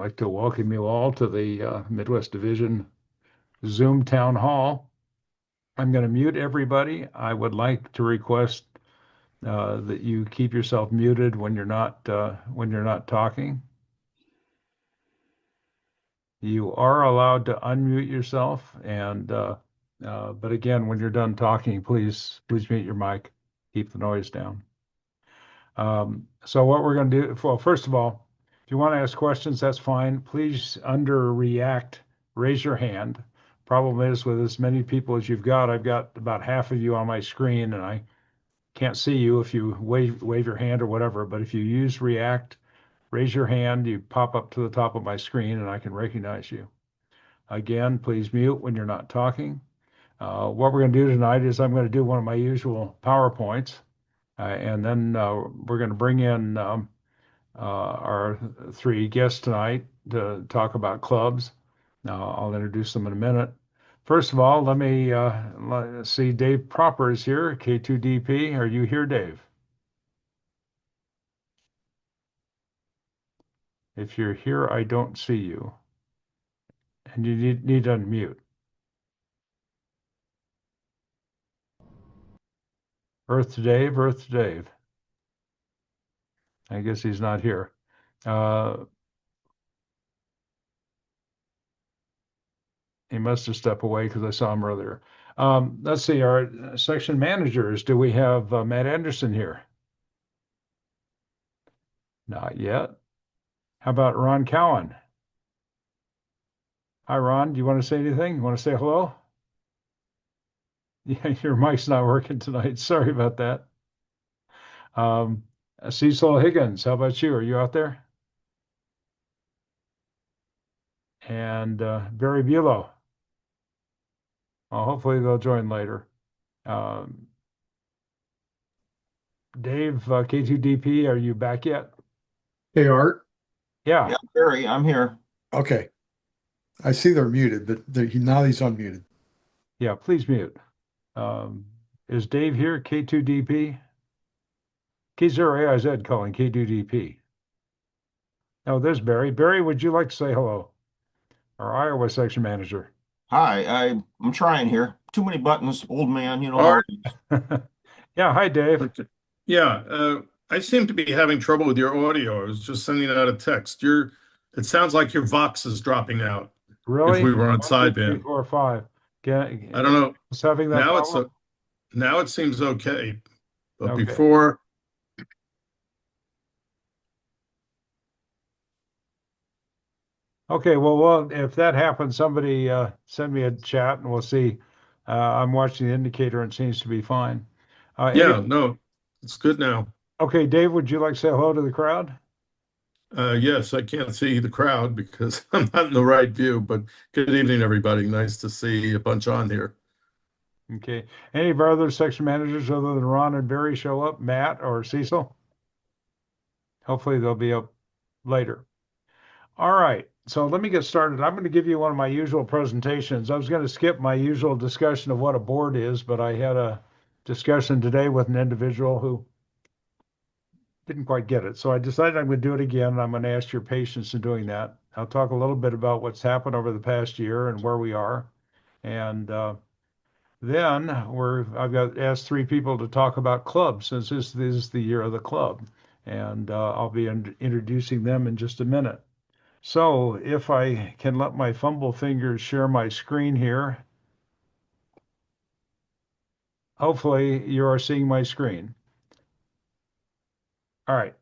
like to welcome you all to the Midwest Division Zoom Town Hall. I'm going to mute everybody. I would like to request that you keep yourself muted when you're not talking. You are allowed to unmute yourself, and but again, when you're done talking, please mute your mic. Keep the noise down. So what we're going to do, well, first of all, if you want to ask questions, that's fine. Please, under react, raise your hand. Problem is, with as many people as you've got, I've got about half of you on my screen, and I can't see you if you wave your hand or whatever. But if you use react, raise your hand, you pop up to the top of my screen, and I can recognize you. Again, please mute when you're not talking. What we're going to do tonight is I'm going to do one of my usual PowerPoints, and then we're going to bring in our three guests tonight to talk about clubs. Now, I'll introduce them in a minute. First of all, let me see. Dave Proper is here, K2DP. Are you here, Dave? If you're here, I don't see you. And you need to unmute. Earth to Dave, Earth to Dave. I guess he's not here. He must have stepped away because I saw him earlier. Let's see, our section managers. Do we have Matt Anderson here? Not yet. How about Ron Cowan? Hi, Ron. Do you want to say anything? You want to say hello? Yeah, your mic's not working tonight. Sorry about that. Cecil Higgins, how about you? Are you out there? And Barry Bulow. Well, hopefully they'll join later. Dave, K2DP, are you back yet? Hey, Art. Yeah. Yeah, Barry, I'm here. Okay. I see they're muted, but now he's unmuted. Yeah, please mute. Is Dave here, K2DP? K0AIZ calling K2DP. Oh, there's Barry. Barry, would you like to say hello? Our Iowa section manager. Hi, I'm trying here. Too many buttons, old man, you know how Art. it is. Yeah, hi, Dave. Okay. Yeah, I seem to be having trouble with your audio. I was just sending out a text. It sounds like your Vox is dropping out. Really? If we were on 1, 2, 3, sideband. 4, 5. I don't know. It's having that problem? Now it seems okay. But Okay. before, Okay, well, if that happens, somebody send me a chat and we'll see. I'm watching the indicator and it seems to be fine. yeah, no, it's good now. Okay, Dave, would you like to say hello to the crowd? Yes, I can't see the crowd because I'm not in the right view, but good evening, everybody. Nice to see a bunch on here. Okay. Any of our other section managers other than Ron and Barry show up? Matt or Cecil? Hopefully they'll be up later. All right. So let me get started. I'm going to give you one of my usual presentations. I was going to skip my usual discussion of what a board is, but I had a discussion today with an individual who didn't quite get it. So I decided I'm going to do it again, and I'm going to ask your patience in doing that. I'll talk a little bit about what's happened over the past year and where we are. And then I've got asked three people to talk about clubs since this is the year of the club. And I'll be introducing them in just a minute. So if I can let my fumble fingers share my screen here, hopefully you are seeing my screen. All right.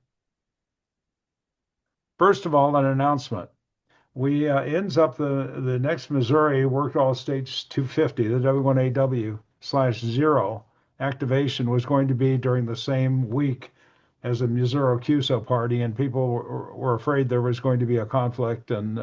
First of all, an announcement. We ends up the next Missouri Worked All States 250, the W1AW/0 activation was going to be during the same week as the Missouri CUSO party, and people were afraid there was going to be a conflict and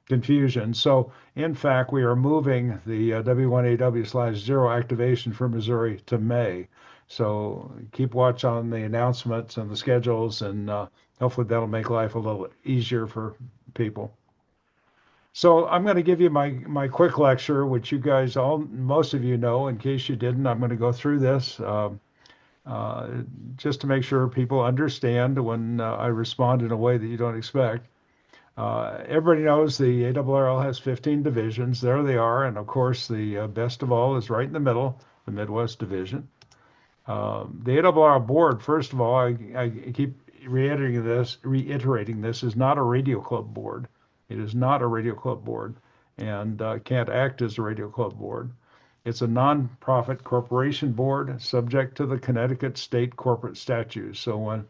confusion. So, in fact, we are moving the W1AW/0 activation for Missouri to May. So keep watch on the announcements and the schedules, and hopefully that'll make life a little easier for people. So I'm going to give you my quick lecture, which you guys most of you know. In case you didn't, I'm going to go through this just to make sure people understand when I respond in a way that you don't expect. Everybody knows the ARRL has 15 divisions. There they are. And of course, the best of all is right in the middle, the Midwest Division. The ARRL board, first of all, I keep reiterating this is not a radio club board. It is not a radio club board and can't act as a radio club board. It's a nonprofit corporation board subject to the Connecticut state corporate statutes. So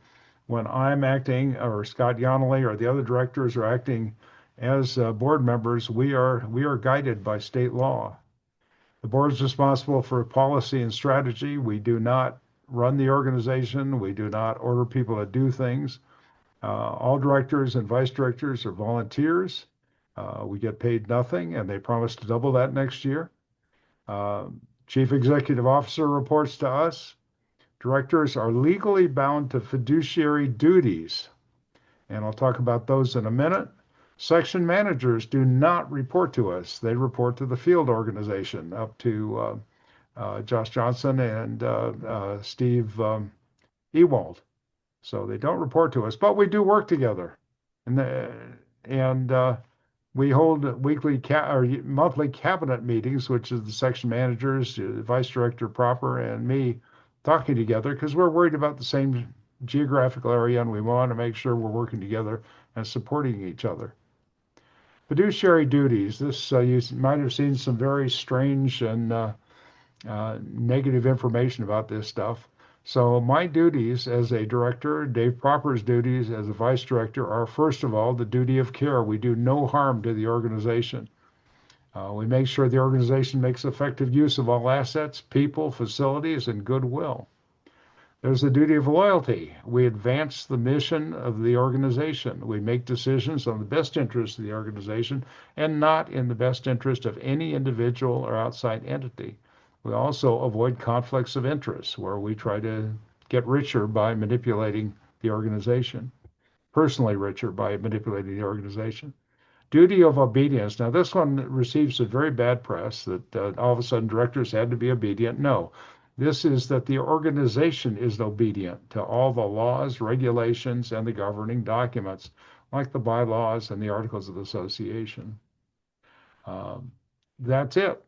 when I'm acting, or Scott Yonley or the other directors are acting as board members, we are guided by state law. The board is responsible for policy and strategy. We do not run the organization. We do not order people to do things. All directors and vice directors are volunteers. We get paid nothing, and they promise to double that next year. Chief Executive Officer reports to us. Directors are legally bound to fiduciary duties, and I'll talk about those in a minute. Section managers do not report to us. They report to the field organization, up to Josh Johnson and Steve Ewald. So they don't report to us, but we do work together. And we hold weekly or monthly cabinet meetings, which is the section managers, the vice director proper, and me talking together because we're worried about the same geographical area and we want to make sure we're working together and supporting each other. Fiduciary duties. This you might have seen some very strange and negative information about this stuff. So my duties as a director, Dave Proper's duties as a vice director are, first of all, the duty of care. We do no harm to the organization. We make sure the organization makes effective use of all assets, people, facilities, and goodwill. There's the duty of loyalty. We advance the mission of the organization. We make decisions on the best interest of the organization and not in the best interest of any individual or outside entity. We also avoid conflicts of interest where we try to get richer by manipulating the organization, personally richer by manipulating the organization. Duty of obedience. Now, this one receives a very bad press that all of a sudden directors had to be obedient. No, this is that the organization is obedient to all the laws, regulations, and the governing documents, like the bylaws and the articles of association. That's it.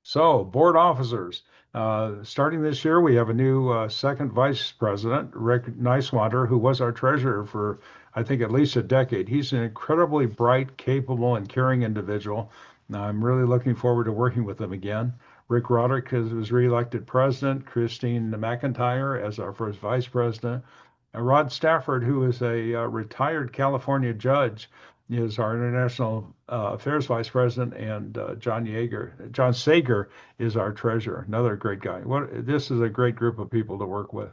So, board officers. Starting this year, we have a new second vice president, Rick Nicewater, who was our treasurer for, I think, at least a decade. He's an incredibly bright, capable, and caring individual. I'm really looking forward to working with him again. Rick Roderick was reelected president, Christine McIntyre as our first vice president. And Rod Stafford, who is a retired California judge, is our international affairs vice president, and John Sager is our treasurer, another great guy. This is a great group of people to work with.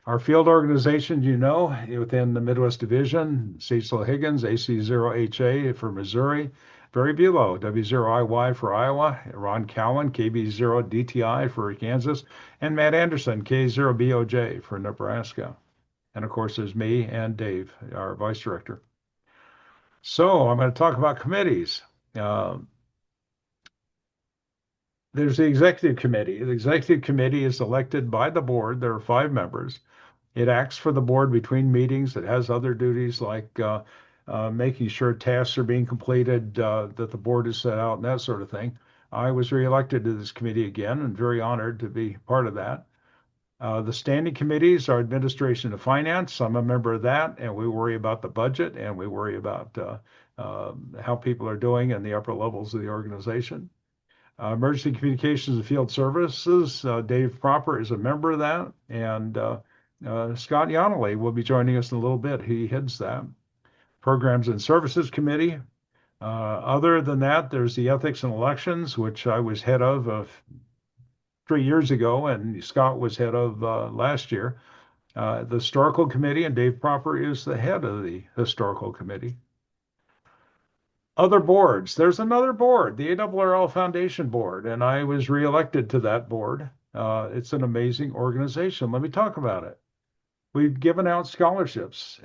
Our field organization, within the Midwest Division, Cecil Higgins, AC0HA for Missouri, Barry Bulow, W0IY for Iowa, Ron Cowan, KB0DTI for Kansas, and Matt Anderson, K0BOJ for Nebraska. And of course, there's me and Dave, our vice director. So I'm going to talk about committees. There's the executive committee. The executive committee is elected by the board. There are 5 members. It acts for the board between meetings. It has other duties like making sure tasks are being completed that the board has set out and that sort of thing. I was reelected to this committee again and very honored to be part of that. The standing committees are administration of finance. I'm a member of that, and we worry about the budget and we worry about how people are doing in the upper levels of the organization. Emergency communications and field services, Dave Proper is a member of that, and Scott Yonley will be joining us in a little bit. He heads that. Programs and Services Committee. Other than that, there's the Ethics and Elections, which I was head of 3 years ago, and Scott was head of last year. The Historical Committee, and Dave Proper is the head of the Historical Committee. Other boards. There's another board, the ARRL Foundation Board, and I was reelected to that board. It's an amazing organization. Let me talk about it. We've given out scholarships.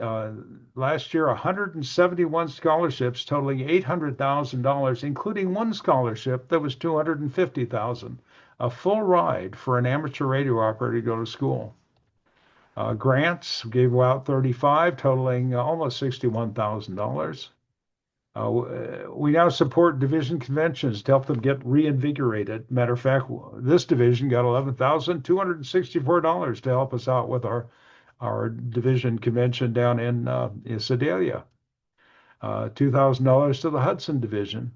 Last year, 171 scholarships totaling $800,000, including one scholarship that was $250,000, a full ride for an amateur radio operator to go to school. Grants gave out 35, totaling almost $61,000. We now support division conventions to help them get reinvigorated. Matter of fact, this division got $11,264 to help us out with our division convention down in Sedalia. $2,000 to the Hudson division.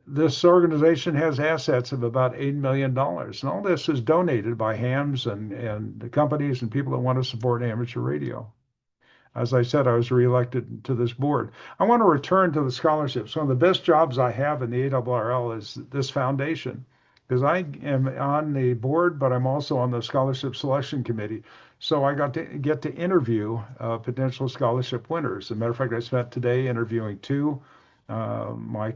This organization has assets of about $8 million. And all this is donated by hams and the companies and people that want to support amateur radio. As I said, I was reelected to this board. I want to return to the scholarships. One of the best jobs I have in the ARRL is this foundation, because I am on the board, but I'm also on the scholarship selection committee. So I get to interview potential scholarship winners. As a matter of fact, I spent today interviewing two. My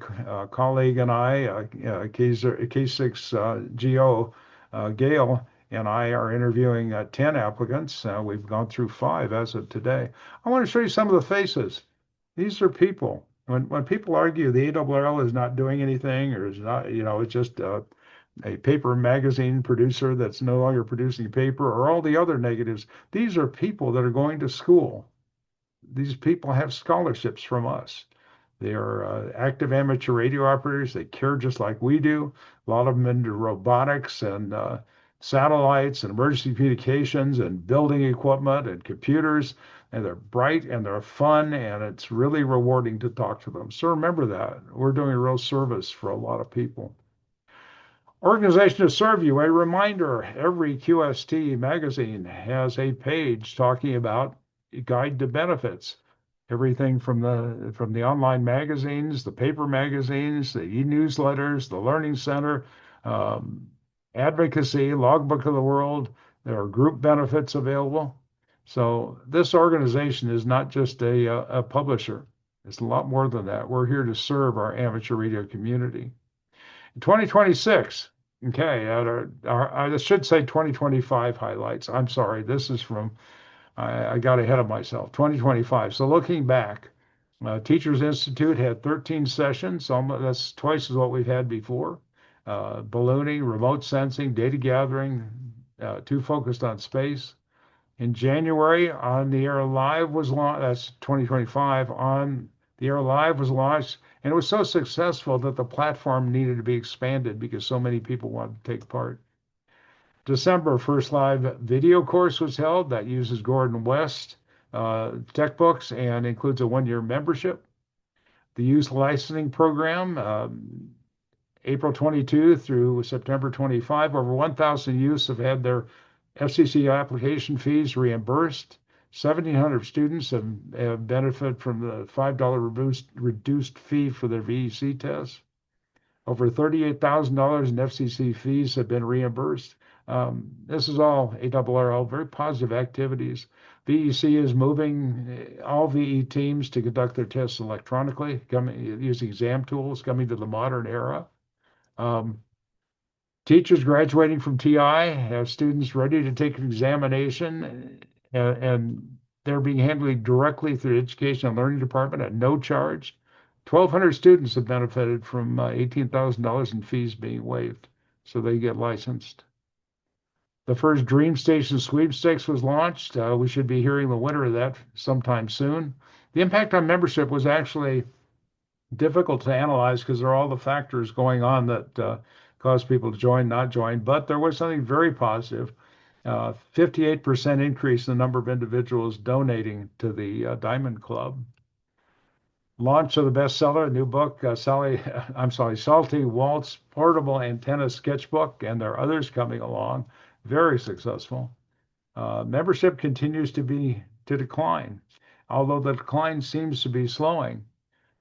colleague and I, K6GO, Gail, and I are interviewing 10 applicants. We've gone through 5 as of today. I want to show you some of the faces. These are people. When people argue the ARRL is not doing anything or is not, it's just a paper magazine producer that's no longer producing paper or all the other negatives, these are people that are going to school. These people have scholarships from us. They are active amateur radio operators. They care just like we do. A lot of them into robotics and satellites and emergency communications and building equipment and computers. And they're bright and they're fun, and it's really rewarding to talk to them. So remember that. We're doing a real service for a lot of people. Organization to serve you. A reminder, every QST magazine has a page talking about guide to benefits. Everything from the online magazines, the paper magazines, the e-newsletters, the Learning Center, advocacy, Logbook of the World. There are group benefits available. So this organization is not just a publisher. It's a lot more than that. We're here to serve our amateur radio community. In 2026, okay, I should say 2025 highlights. I'm sorry, this is from I got ahead of myself. 2025. So looking back, Teachers Institute had 13 sessions. So that's twice as what we've had before. Ballooning, remote sensing, data gathering, 2 focused on space. In January, On the Air Live was launched. That's 2025. On the Air Live was launched, and it was so successful that the platform needed to be expanded because so many people wanted to take part. December, first live video course was held that uses Gordon West textbooks and includes a 1-year membership. The youth licensing program, April 22 through September 25, over 1,000 youths have had their FCC application fees reimbursed. 1,700 students have benefited from the $5 reduced fee for their VEC test. Over $38,000 in FCC fees have been reimbursed. This is all ARRL, very positive activities. VEC is moving all VE teams to conduct their tests electronically, using exam tools, coming to the modern era. Teachers graduating from TI have students ready to take an examination, and they're being handled directly through the Education and Learning Department at no charge. 1,200 students have benefited from $18,000 in fees being waived, so they get licensed. The first Dream Station sweepstakes was launched. We should be hearing the winner of that sometime soon. The impact on membership was actually difficult to analyze because there are all the factors going on that cause people to join, not join, but there was something very positive. 58% increase in the number of individuals donating to the Diamond Club. Launch of the bestseller, a new book, Salty Waltz Portable Antenna Sketchbook, and there are others coming along. Very successful. Membership continues to decline, although the decline seems to be slowing.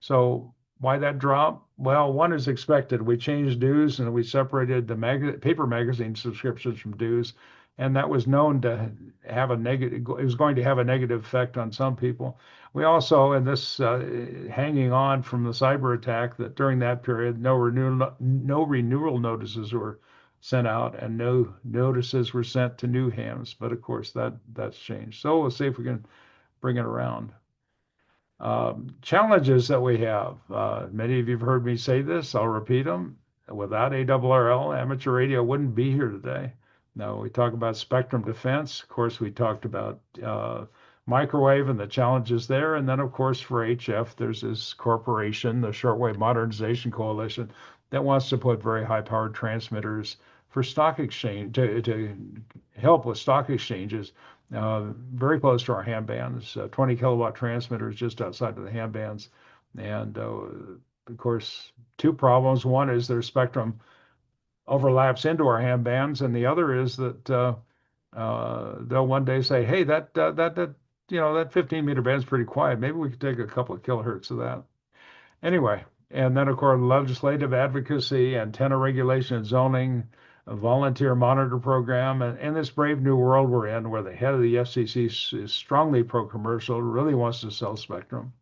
So why that drop? Well, one is expected. We changed dues and we separated the paper magazine subscriptions from dues, and that was known to have a negative. It was going to have a negative effect on some people. We also, in this hanging on from the cyber attack, that during that period, no renewal notices were sent out and no notices were sent to new hams. But of course, that's changed. So we'll see if we can bring it around. Challenges that we have. Many of you have heard me say this. I'll repeat them. Without ARRL, amateur radio wouldn't be here today. Now, we talk about spectrum defense. Of course, we talked about microwave and the challenges there. And then, of course, for HF, there's this corporation, the Shortwave Modernization Coalition, that wants to put very high-powered transmitters for stock exchange to help with stock exchanges very close to our ham bands, 20 kilowatt transmitters just outside of the ham bands. And of course, two problems. One is their spectrum overlaps into our ham bands, and the other is that they'll one day say, "Hey, that 15-meter band's pretty quiet. Maybe we could take a couple of kilohertz of that." Anyway, and then of course legislative advocacy, antenna regulation and zoning, a volunteer monitor program, and this brave new world we're in, where the head of the FCC is strongly pro-commercial, really wants to sell spectrum,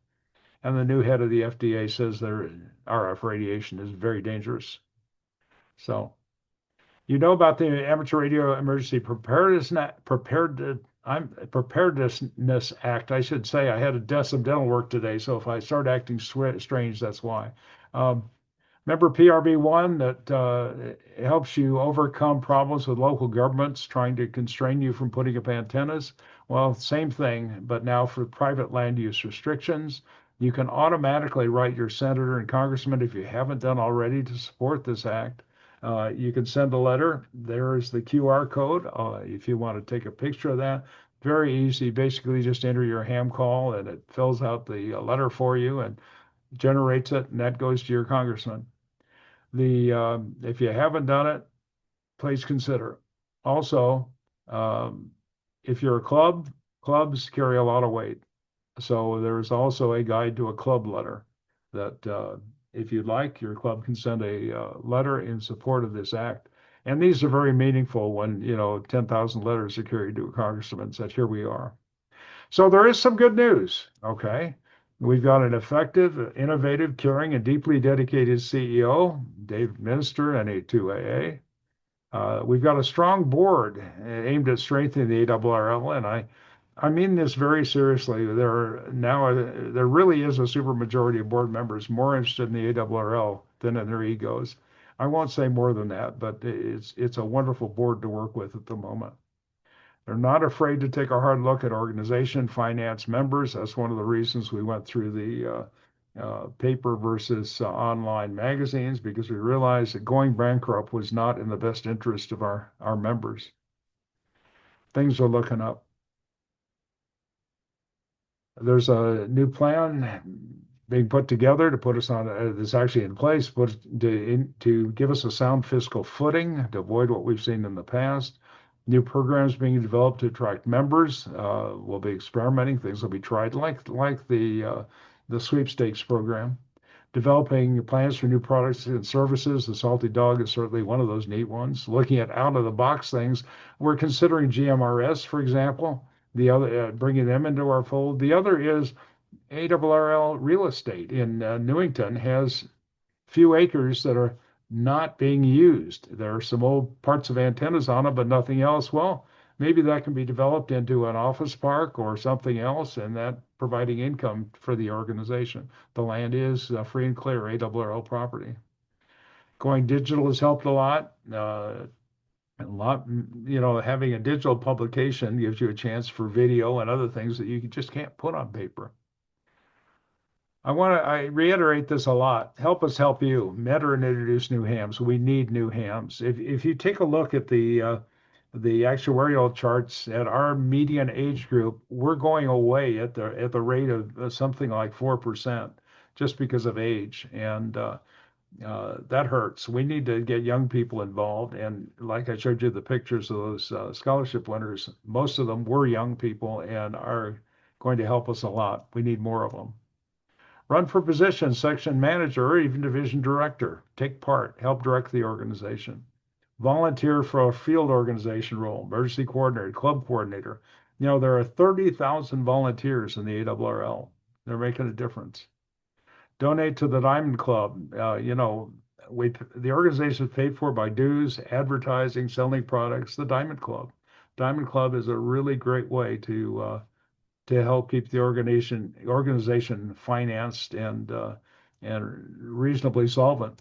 and the new head of the FDA says their RF radiation is very dangerous. So, you know about the Amateur Radio Emergency Preparedness Act. I should say I had to do some dental work today, so if I start acting strange, that's why. Remember PRB1 that helps you overcome problems with local governments trying to constrain you from putting up antennas? Well, same thing, but now for private land use restrictions. You can automatically write your senator and congressman, if you haven't done already, to support this act. You can send a letter. There is the QR code. If you want to take a picture of that, very easy. Basically, just enter your ham call and it fills out the letter for you and generates it, and that goes to your congressman. If you haven't done it, please consider. Also, if you're a club, clubs carry a lot of weight. So there's also a guide to a club letter that if you'd like, your club can send a letter in support of this act. And these are very meaningful when, 10,000 letters are carried to a congressman and said, here we are. So there is some good news, okay? We've got an effective, innovative, caring, and deeply dedicated CEO, Dave Minister, NA2AA. We've got a strong board aimed at strengthening the ARRL, and I mean this very seriously. There really is a supermajority of board members more interested in the ARRL than in their egos. I won't say more than that, but it's a wonderful board to work with at the moment. They're not afraid to take a hard look at organization, finance, members. That's one of the reasons we went through the paper versus online magazines, because we realized that going bankrupt was not in the best interest of our members. Things are looking up. There's a new plan being put together to put us on, that's actually in place, to give us a sound fiscal footing to avoid what we've seen in the past. New programs being developed to attract members. We'll be experimenting. Things will be tried, like the sweepstakes program. Developing plans for new products and services. The Salty Dog is certainly one of those neat ones. Looking at out-of-the-box things. We're considering GMRS, for example. The other, bringing them into our fold. The other is ARRL Real Estate in Newington has few acres that are not being used. There are some old parts of antennas on them, but nothing else. Well, maybe that can be developed into an office park or something else, and that providing income for the organization. The land is free and clear ARRL property. Going digital has helped a lot. Having a digital publication gives you a chance for video and other things that you just can't put on paper. I reiterate this a lot. Help us help you. Mentor and introduce new hams. We need new hams. If you take a look at the actuarial charts at our median age group, we're going away at the rate of something like 4% just because of age, and that hurts. We need to get young people involved, and like I showed you the pictures of those scholarship winners, most of them were young people and are going to help us a lot. We need more of them. Run for position, section manager, or even division director. Take part, help direct the organization. Volunteer for a field organization role, emergency coordinator, club coordinator. There are 30,000 volunteers in the ARRL. They're making a difference. Donate to the Diamond Club. The organization is paid for by dues, advertising, selling products. The Diamond Club. Diamond Club is a really great way to help keep the organization financed and reasonably solvent.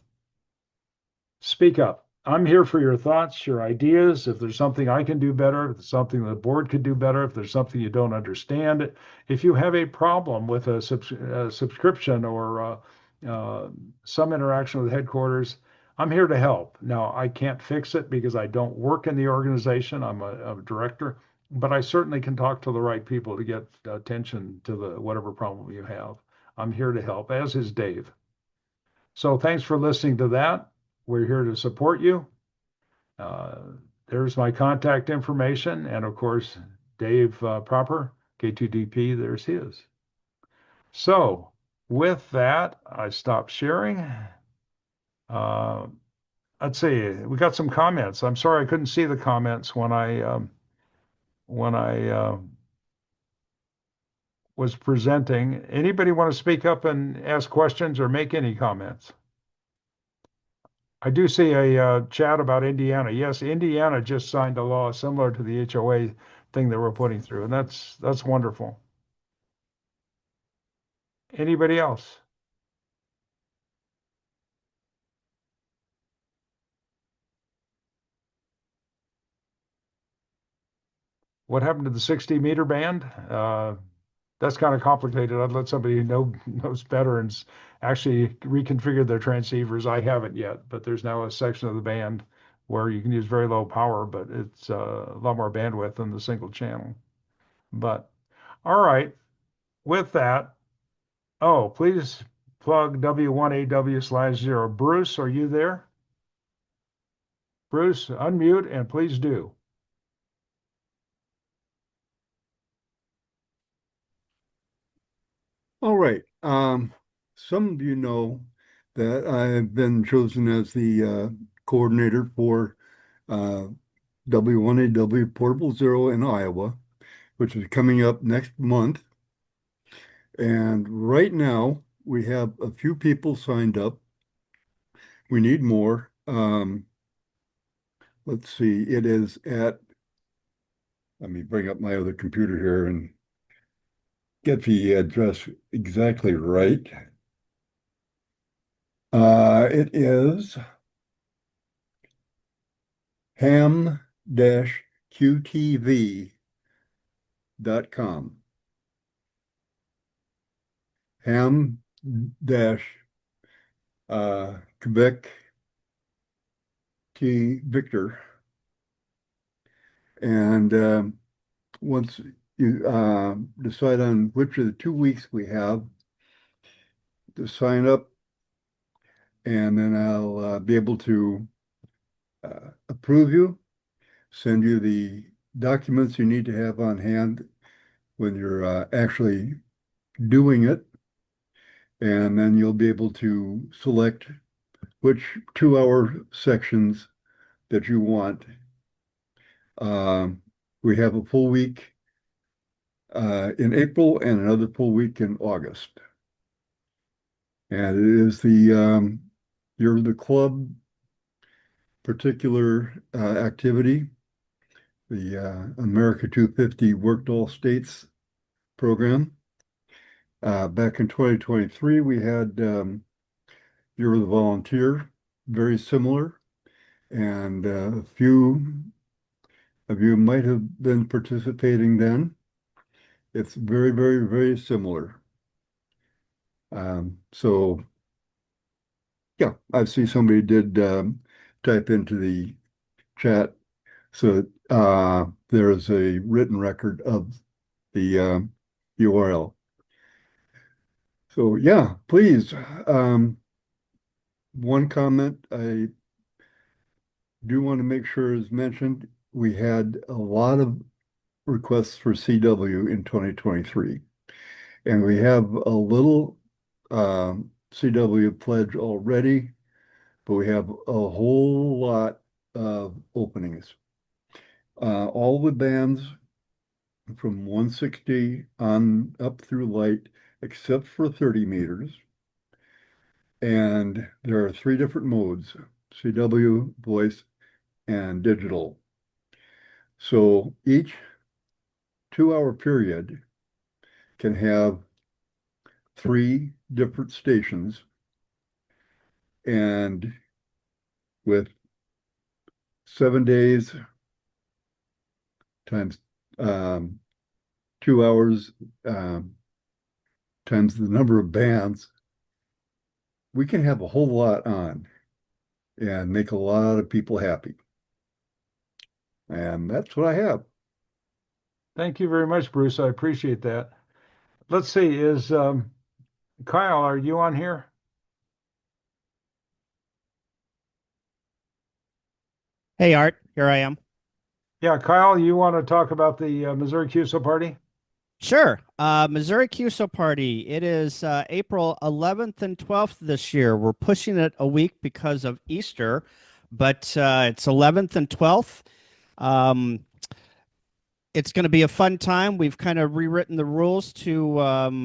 Speak up. I'm here for your thoughts, your ideas. If there's something I can do better, if there's something the board could do better, if there's something you don't understand, if you have a problem with a subscription or some interaction with headquarters, I'm here to help. Now, I can't fix it because I don't work in the organization. I'm a director, but I certainly can talk to the right people to get attention to the whatever problem you have. I'm here to help, as is Dave. So thanks for listening to that. We're here to support you. Uh, there's my contact information. And of course, Dave Proper, K2DP, there's his. So with that, I stop sharing. Uh, let's see, we got some comments. I'm sorry I couldn't see the comments when I was presenting. Anybody want to speak up and ask questions or make any comments? I do see a chat about Indiana. Yes, Indiana just signed a law similar to the HOA thing that we're putting through, and that's wonderful. Anybody else? What happened to the 60-meter band? That's kind of complicated. I'd let somebody who knows better and actually reconfigure their transceivers. I haven't yet, but there's now a section of the band where you can use very low power, but it's a lot more bandwidth than the single channel. But all right, with that, oh, please plug W1AW/0. Bruce, are you there? Bruce, unmute and please do. All right. Some of you know that I've been chosen as the coordinator for W1AW Portable Zero in Iowa, which is coming up next month. And right now, we have a few people signed up. We need more. Let's see, it is at, let me bring up my other computer here and get the address exactly right. It is ham-qtv.com. Ham dash Quebec T Victor. And once you decide on which of the 2 weeks we have to sign up, and then I'll be able to approve you, send you the documents you need to have on hand when you're actually doing it, and then you'll be able to select which 2-hour sections that you want. We have a full week in April and another full week in August. And it is you're the club particular activity, the America 250 Worked All States program. Back in 2023, we had You're the Volunteer, very similar. And a few of you might have been participating then. It's very, very, very similar. So, yeah, I see somebody did type into the chat. So there is a written record of the URL. So, yeah, please. One comment I do want to make sure is mentioned. We had a lot of requests for CW in 2023. And we have a little CW pledge already, but we have a whole lot of openings. All the bands from 160 on up through light, except for 30 meters. And there are 3 different modes, CW, voice, and digital. So each 2-hour period can have 3 different stations, and with 7 days times 2 hours times the number of bands, we can have a whole lot on and make a lot of people happy. And that's what I have. Thank you very much, Bruce. I appreciate that. Let's see, is Kyle, are you on here? Hey, Art, here I am. Yeah, Kyle, you want to talk about the Missouri QSO party? Sure. Missouri QSO Party. It is April 11th and 12th this year. We're pushing it a week because of Easter, but it's 11th and 12th. Um, it's going to be a fun time. We've kind of rewritten the rules to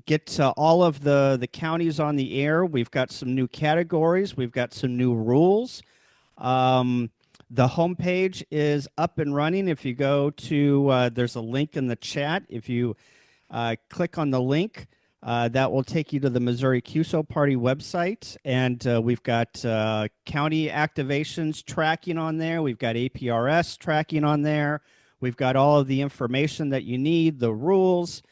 get all of the counties on the air. We've got some new categories. We've got some new rules. Um, the homepage is up and running. If you go to, there's a link in the chat. If you click on the link, that will take you to the Missouri QSO Party website. And we've got county activations tracking on there. We've got APRS tracking on there. We've got all of the information that you need, the rules.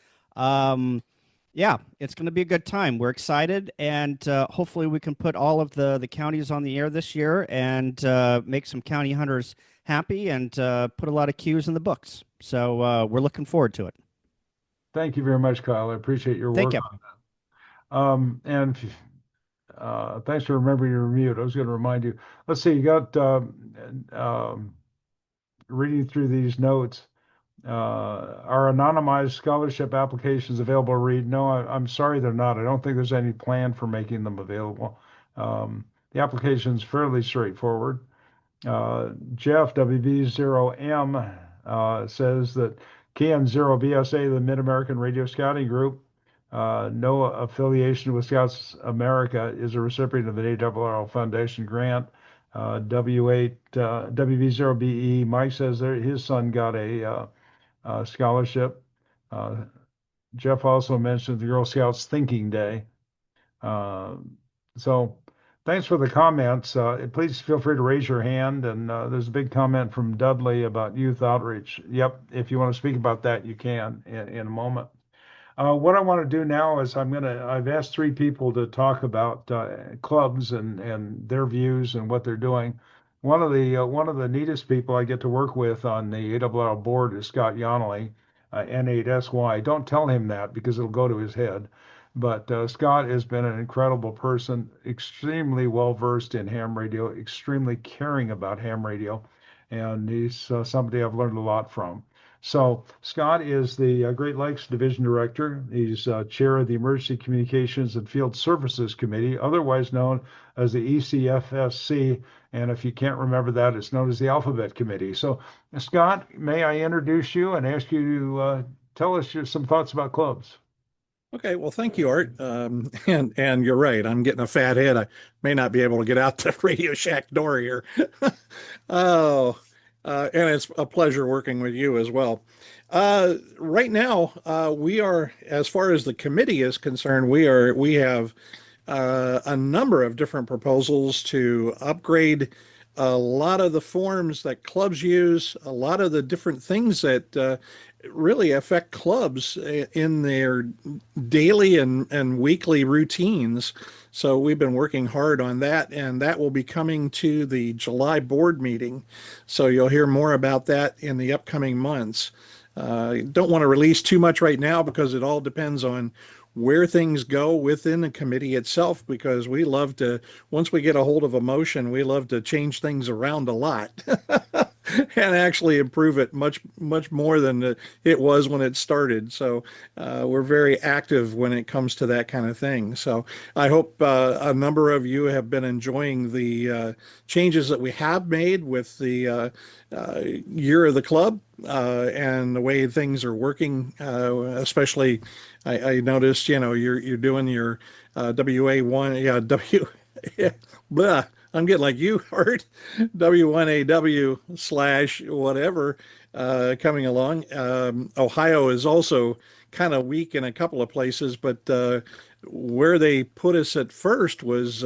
Yeah, it's going to be a good time. We're excited, and hopefully we can put all of the counties on the air this year and make some county hunters happy and put a lot of cues in the books. So we're looking forward to it. Thank you very much, Kyle. I appreciate your Thank work you. on and thanks for remembering your mute. I was going to remind you. Let's see, you got reading through these notes. Are anonymized scholarship applications available to read? No, I'm sorry they're not. I don't think there's any plan for making them available. The application is fairly straightforward. Jeff, WV0M, says that KN0BSA, the Mid-American Radio Scouting Group, no affiliation with Scouts America, is a recipient of the ARRL Foundation grant. W8, WV0BE, Mike says his son got a scholarship. Jeff also mentioned the Girl Scouts Thinking Day. Uh, so thanks for the comments. Please feel free to raise your hand. And there's a big comment from Dudley about youth outreach. Yep, if you want to speak about that, you can in a moment. What I want to do now is I've asked three people to talk about clubs and their views and what they're doing. One of the neatest people I get to work with on the ARRL board is Scott Yonley, N8SY. Don't tell him that because it'll go to his head. But Scott has been an incredible person, extremely well versed in ham radio, extremely caring about ham radio, and he's somebody I've learned a lot from. So Scott is the Great Lakes Division Director. He's chair of the Emergency Communications and Field Services Committee, otherwise known as the ECFSC. And if you can't remember that, it's known as the Alphabet Committee. So Scott, may I introduce you and ask you to tell us some thoughts about clubs? Okay, well, thank you, Art. And you're right. I'm getting a fat head. I may not be able to get out the Radio Shack door here. Oh, and it's a pleasure working with you as well. Right now, we are, as far as the committee is concerned, we have a number of different proposals to upgrade a lot of the forms that clubs use, a lot of the different things that really affect clubs in their daily and weekly routines. So we've been working hard on that, and that will be coming to the July board meeting. So you'll hear more about that in the upcoming months. Don't want to release too much right now because it all depends on where things go within the committee itself, because we love to, once we get a hold of a motion, we love to change things around a lot and actually improve it much more than it was when it started. So we're very active when it comes to that kind of thing. So I hope a number of you have been enjoying the changes that we have made with the year of the club and the way things are working. Especially, I noticed, you're doing your WA1, yeah, yeah, blah. I'm getting like you, Art, W1AW / whatever coming along. Ohio is also kind of weak in a couple of places, but where they put us at first was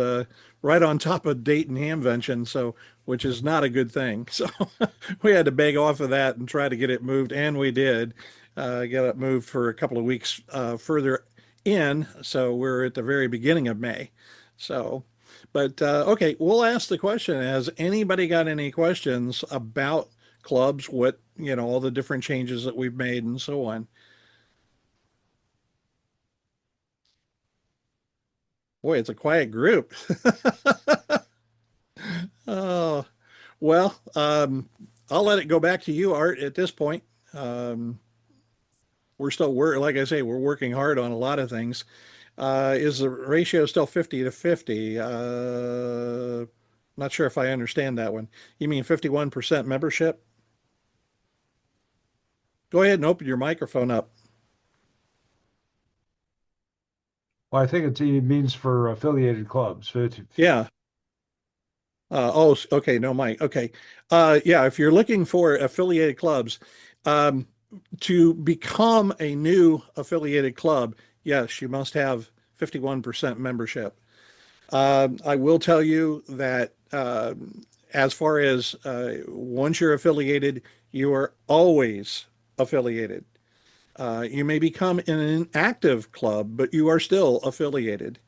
right on top of Dayton Hamvention, so which is not a good thing. So we had to beg off of that and try to get it moved, and we did get it moved for a couple of weeks further in. So we're at the very beginning of May. So, but okay, we'll ask the question. Has anybody got any questions about clubs? What, all the different changes that we've made and so on? Boy, it's a quiet group. Oh, well, I'll let it go back to you, Art, at this point. Um, like I say, we're working hard on a lot of things. Is the ratio still 50 to 50? Not sure if I understand that one. You mean 51% membership? Go ahead and open your microphone up. Well, I think it means for affiliated clubs. Yeah. Okay. No, Mike. Okay. Yeah. If you're looking for affiliated clubs, um, to become a new affiliated club, yes, you must have 51% membership. I will tell you that as far as once you're affiliated, you are always affiliated. You may become an inactive club, but you are still affiliated.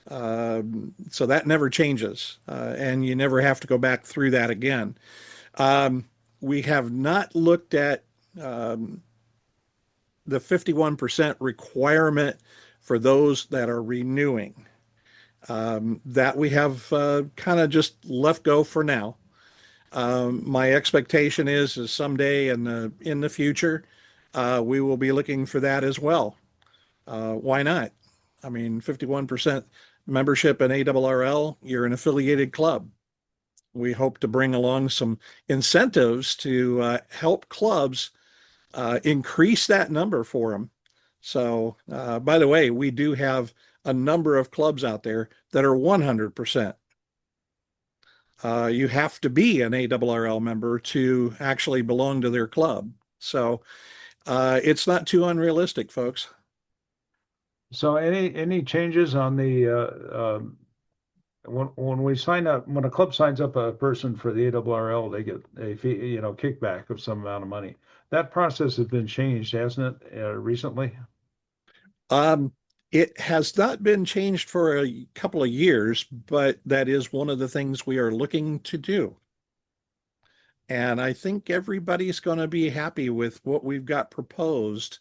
So that never changes, and you never have to go back through that again. Um, we have not looked at um, the 51% requirement for those that are renewing. That we have kind of just left go for now. My expectation is someday in the future, we will be looking for that as well. Why not? I mean, 51% membership in ARRL, you're an affiliated club. We hope to bring along some incentives to help clubs increase that number for them. So, by the way, we do have a number of clubs out there that are 100%. You have to be an ARRL member to actually belong to their club. So, it's not too unrealistic, folks. So any changes on the when we sign up, when a club signs up a person for the ARRL, they get a fee, kickback of some amount of money. That process has been changed, hasn't it, recently? Um, it has not been changed for a couple of years, but that is one of the things we are looking to do. And I think everybody's going to be happy with what we've got proposed.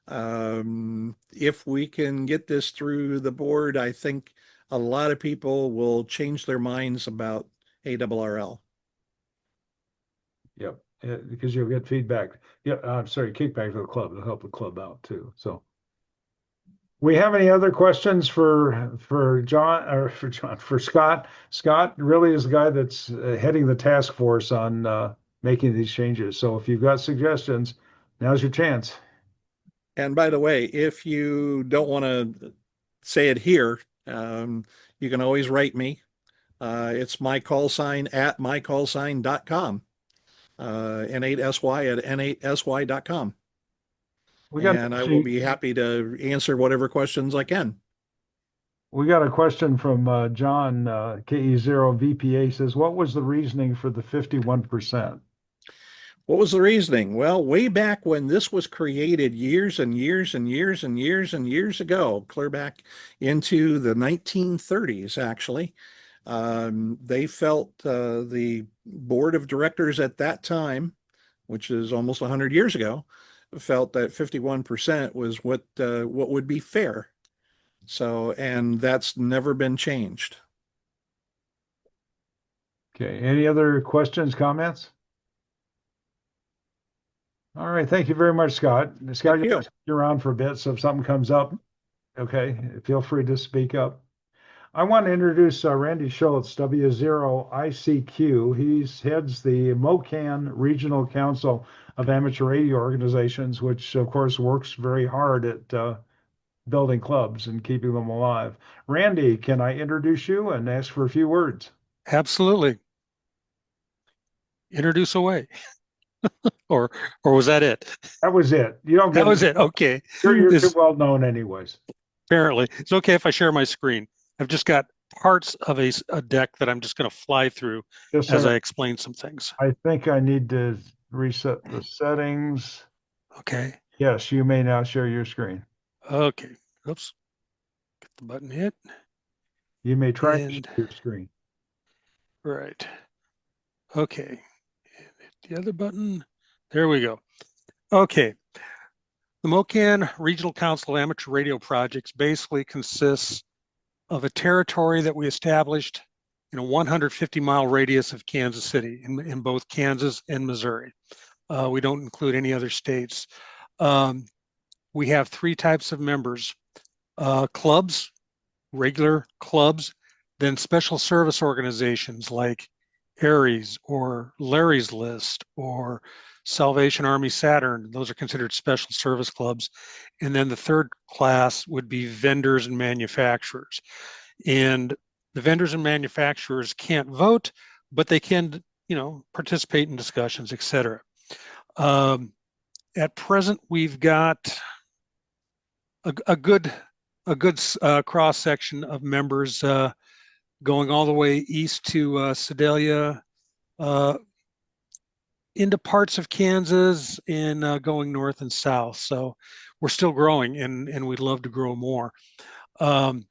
If we can get this through the board, I think a lot of people will change their minds about ARRL. Yep, because you'll get feedback. Yeah, I'm sorry, kickback to the club to help the club out too. So, we have any other questions for John or for Scott? Scott really is the guy that's heading the task force on making these changes. So, if you've got suggestions, now's your chance. And by the way, if you don't want to say it here, um, you can always write me. It's my call sign at mycallsign.com, N8SY at N8SY.com. We got And I will be happy to answer whatever questions I can. we got a question from John KE0VPA says, what was the reasoning for the 51%? What was the reasoning? Well, way back when this was created years and years and years and years and years ago, clear back into the 1930s, actually, they felt the board of directors at that time, which is almost 100 years ago, felt that 51% was what would be fair. So, and that's never been changed. Okay, any other questions, comments? All right, thank you very much, Scott. Scott, Thank you. you're around for a bit, so if something comes up, okay, feel free to speak up. I want to introduce Randy Schultz, W0ICQ. He heads the MOCAN Regional Council of Amateur Radio Organizations, which of course works very hard at building clubs and keeping them alive. Randy, can I introduce you and ask for a few words? Absolutely. Introduce away. or was that it? That was it. You don't That get was it. it. Okay. You're too This well known anyways. apparently it's okay if I share my screen. I've just got parts of a deck that I'm just going to fly through Just as so I explain some things. I think I need to reset the settings. Okay. Yes, you may now share your screen. Okay. Oops. Get the button hit. You may try to share And your screen. right. Okay. And hit the other button. There we go. Okay. The MOCAN Regional Council of Amateur Radio Projects basically consists of a territory that we established in a 150-mile radius of Kansas City in both Kansas and Missouri. We don't include any other states. We have three types of members, clubs, regular clubs, then special service organizations like Aries or Larry's List or Salvation Army Saturn. Those are considered special service clubs. And then the third class would be vendors and manufacturers. And the vendors and manufacturers can't vote, but they can, participate in discussions, et cetera. At present, we've got a good cross section of members going all the way east to Sedalia, into parts of Kansas, and going north and south. So we're still growing, and we'd love to grow more. And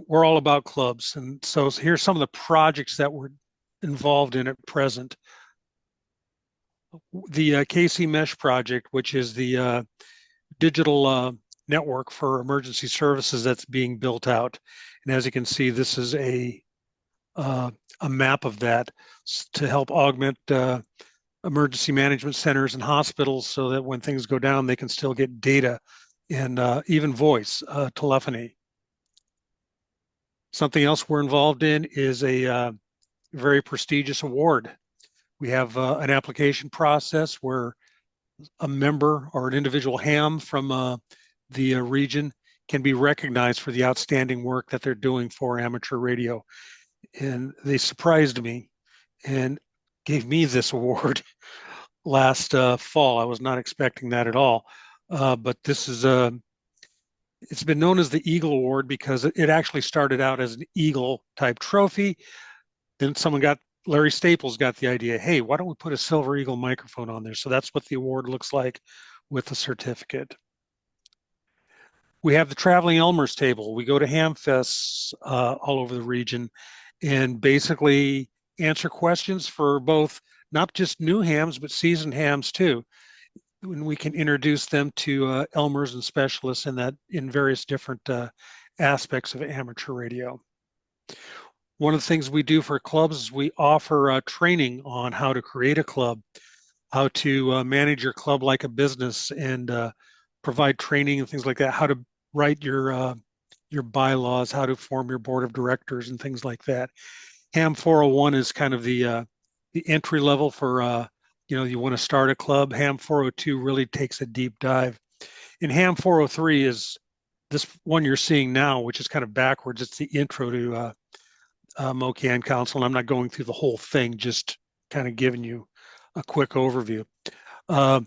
we're all about clubs. And so here's some of the projects that we're involved in at present. The KC Mesh project, which is the digital network for emergency services that's being built out. And as you can see, this is a map of that to help augment emergency management centers and hospitals so that when things go down, they can still get data and even voice telephony. Something else we're involved in is a very prestigious award. We have an application process where a member or an individual ham from the region can be recognized for the outstanding work that they're doing for amateur radio. And they surprised me and gave me this award last fall. I was not expecting that at all. But this is it's been known as the Eagle Award because it actually started out as an Eagle type trophy. Then Larry Staples got the idea, hey, why don't we put a Silver Eagle microphone on there? So that's what the award looks like with the certificate. We have the traveling Elmer's table. We go to ham fests all over the region and basically answer questions for both not just new hams, but seasoned hams too. When we can introduce them to Elmers and specialists in various different aspects of amateur radio. One of the things we do for clubs is we offer training on how to create a club, how to manage your club like a business, and provide training and things like that, how to write your bylaws, how to form your board of directors and things like that. Ham 401 is kind of the entry level for you want to start a club. Ham 402 really takes a deep dive. And Ham 403 is this one you're seeing now, which is kind of backwards. It's the intro to MOCAN Council. And I'm not going through the whole thing, just kind of giving you a quick overview. The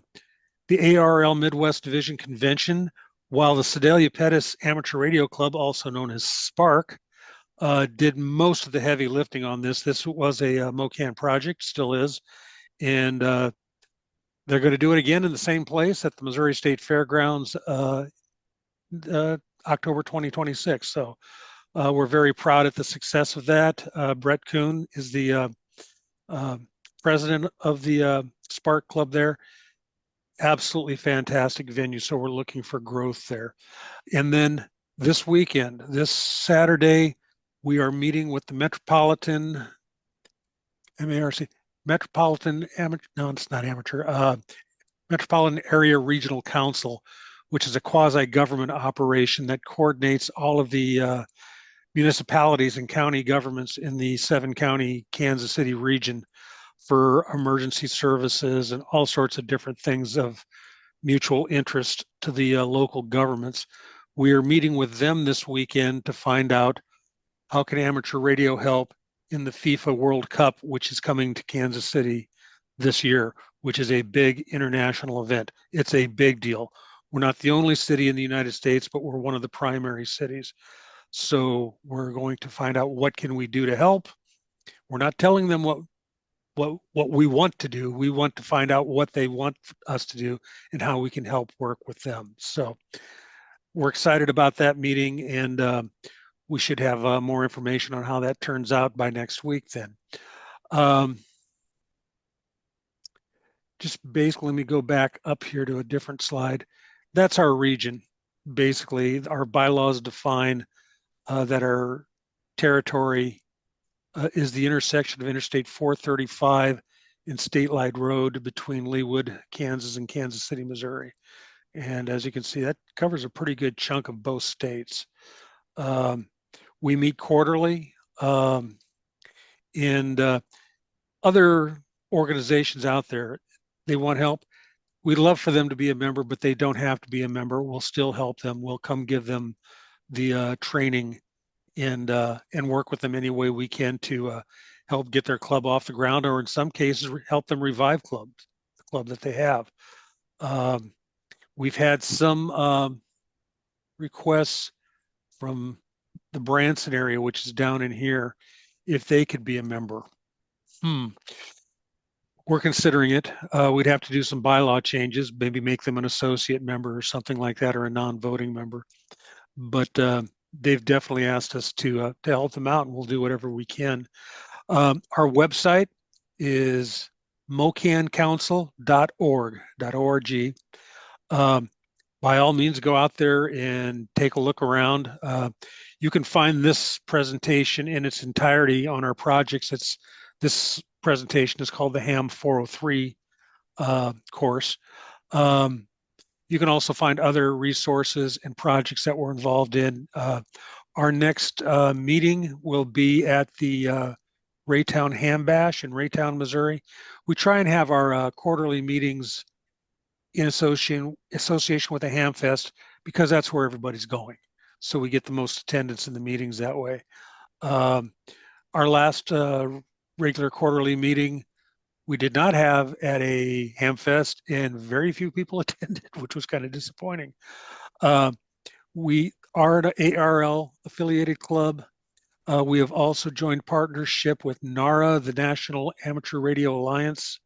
ARRL Midwest Division Convention, while the Sedalia Pettis Amateur Radio Club, also known as Spark, did most of the heavy lifting on this. This was a MOCAN project, still is. And they're going to do it again in the same place at the Missouri State Fairgrounds October 2026. So we're very proud at the success of that. Brett Kuhn is the president of the Spark Club there. Absolutely fantastic venue. So we're looking for growth there. And then this weekend, this Saturday, we are meeting with the Metropolitan Metropolitan Area Regional Council, which is a quasi-government operation that coordinates all of the municipalities and county governments in the 7-county Kansas City region for emergency services and all sorts of different things of mutual interest to the local governments. We are meeting with them this weekend to find out how can amateur radio help in the FIFA World Cup, which is coming to Kansas City this year, which is a big international event. It's a big deal. We're not the only city in the United States, but we're one of the primary cities. So we're going to find out what can we do to help. We're not telling them what we want to do. We want to find out what they want us to do and how we can help work with them. So we're excited about that meeting, and we should have more information on how that turns out by next week then. Just basically, let me go back up here to a different slide. That's our region. Basically, our bylaws define that our territory is the intersection of Interstate 435 and State Line Road between Leawood, Kansas and Kansas City, Missouri. And as you can see, that covers a pretty good chunk of both states. We meet quarterly, and other organizations out there, they want help. We'd love for them to be a member, but they don't have to be a member. We'll still help them. We'll come give them the training and work with them any way we can to help get their club off the ground, or in some cases help them revive the club that they have. We've had some requests from the Branson area, which is down in here, if they could be a member. We're considering it. We'd have to do some bylaw changes, maybe make them an associate member or something like that, or a non-voting member. But they've definitely asked us to help them out, and we'll do whatever we can. Our website is mocancouncil.org. By all means, go out there and take a look around. You can find this presentation in its entirety on our projects. This presentation is called the HAM 403 course. You can also find other resources and projects that we're involved in. Our next meeting will be at the Raytown Ham Bash in Raytown, Missouri. We try and have our quarterly meetings in association with the Ham Fest, because that's where everybody's going. So we get the most attendance in the meetings that way. Our last regular quarterly meeting we did not have at a Ham Fest, and very few people attended, which was kind of disappointing. We are an ARRL affiliated club. We have also joined partnership with NARA, the National Amateur Radio Alliance.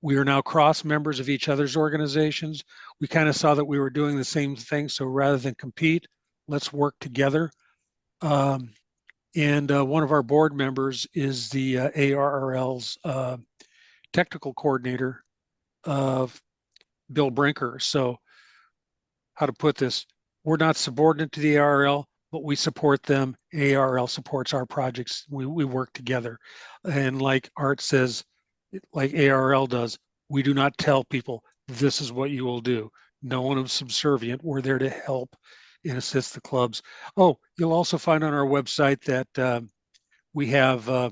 We are now cross members of each other's organizations. We kind of saw that we were doing the same thing. So rather than compete, let's work together. And one of our board members is the ARRL's technical coordinator, Bill Brinker. So how to put this, we're not subordinate to the ARRL, but we support them. ARRL supports our projects. We work together. And like Art says, like ARRL does, we do not tell people this is what you will do. No one is subservient. We're there to help and assist the clubs. Oh, you'll also find on our website that we have the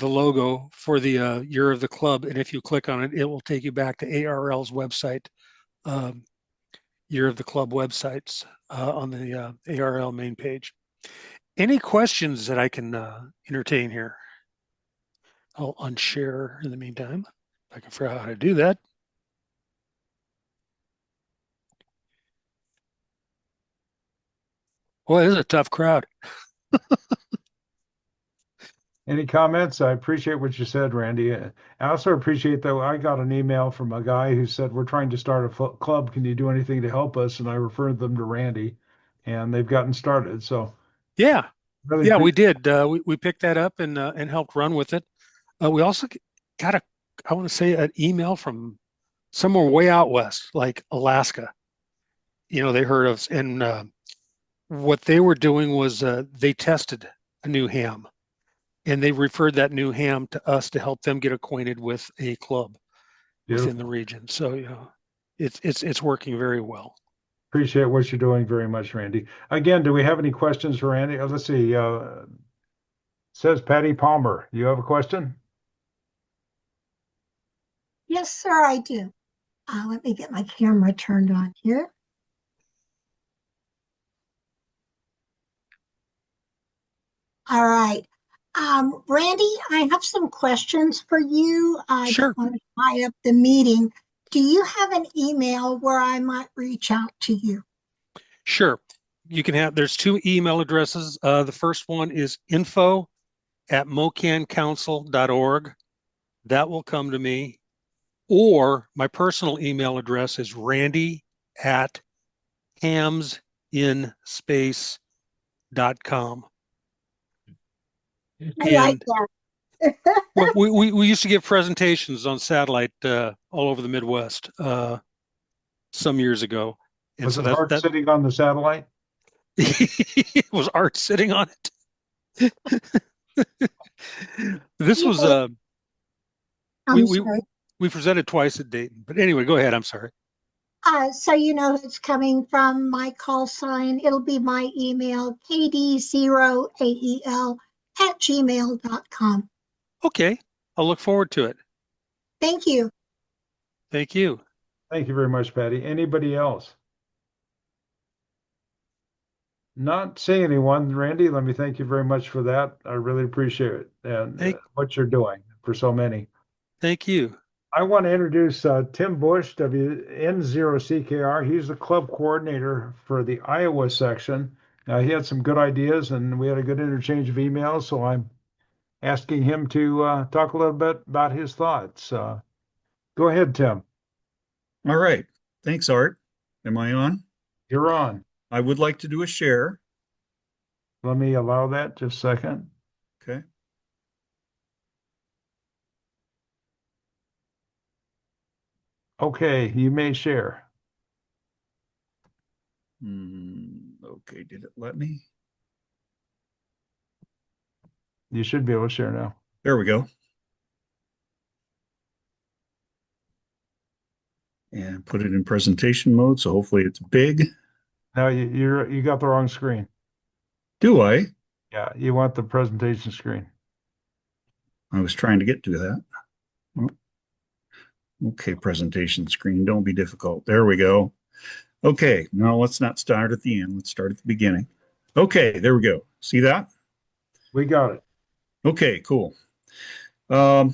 logo for the year of the club. And if you click on it, it will take you back to ARRL's website, year of the club websites on the ARRL main page. Any questions that I can entertain here? I'll unshare in the meantime, if I can figure out how to do that. Boy, this is a tough crowd. Any comments? I appreciate what you said, Randy. I also appreciate that I got an email from a guy who said, we're trying to start a club. Can you do anything to help us? And I referred them to Randy, and they've gotten started. So Yeah, really yeah, we did. We picked that up and helped run with it. We also got I want to say, an email from somewhere way out west, like Alaska. They heard of us, and what they were doing was they tested a new ham, and they referred that new ham to us to help them get acquainted with a club within the region. So it's working very well. appreciate what you're doing very much, Randy. Again, do we have any questions for Randy? Let's see. Says Patty Palmer. You have a question? Yes, sir, I do. Let me get my camera turned on here. All right. Randy, I have some questions for you. I Sure. don't want to tie up the meeting. Do you have an email where I might reach out to you? Sure. You can have, there's two email addresses. The first one is info@mocancouncil.org. That will come to me. Or my personal email address is randy@hamsinspace.com. I like And that. well, we used to give presentations on satellite all over the Midwest some years ago. And Was so it hard that sitting on the satellite? was Art sitting on it. This You was know, we I'm we sorry. we presented twice at Dayton. But anyway, go ahead. I'm sorry. So you know it's coming from my call sign. It'll be my email, kd0ael@gmail.com. Okay. I'll look forward to it. Thank you. Thank you. Thank you very much, Patty. Anybody else? Not seeing anyone. Randy, let me thank you very much for that. I really appreciate it and Thank what you're doing for so many. thank you. I want to introduce Tim Bush, WN0CKR. He's the club coordinator for the Iowa section. He had some good ideas and we had a good interchange of emails, so I'm asking him to talk a little bit about his thoughts. Go ahead, Tim. All right. Thanks, Art. Am I on? You're on. I would like to do a share. Let me allow that just a second. Okay. Okay, you may share. Okay, did it let me? You should be able to share now. There we go. And put it in presentation mode, so hopefully it's big. No, you got the wrong screen. Do I? Yeah, you want the presentation screen. I was trying to get to that. Okay, presentation screen. Don't be difficult. There we go. Okay, now let's not start at the end. Let's start at the beginning. Okay, there we go. See that? We got it. Okay, cool. So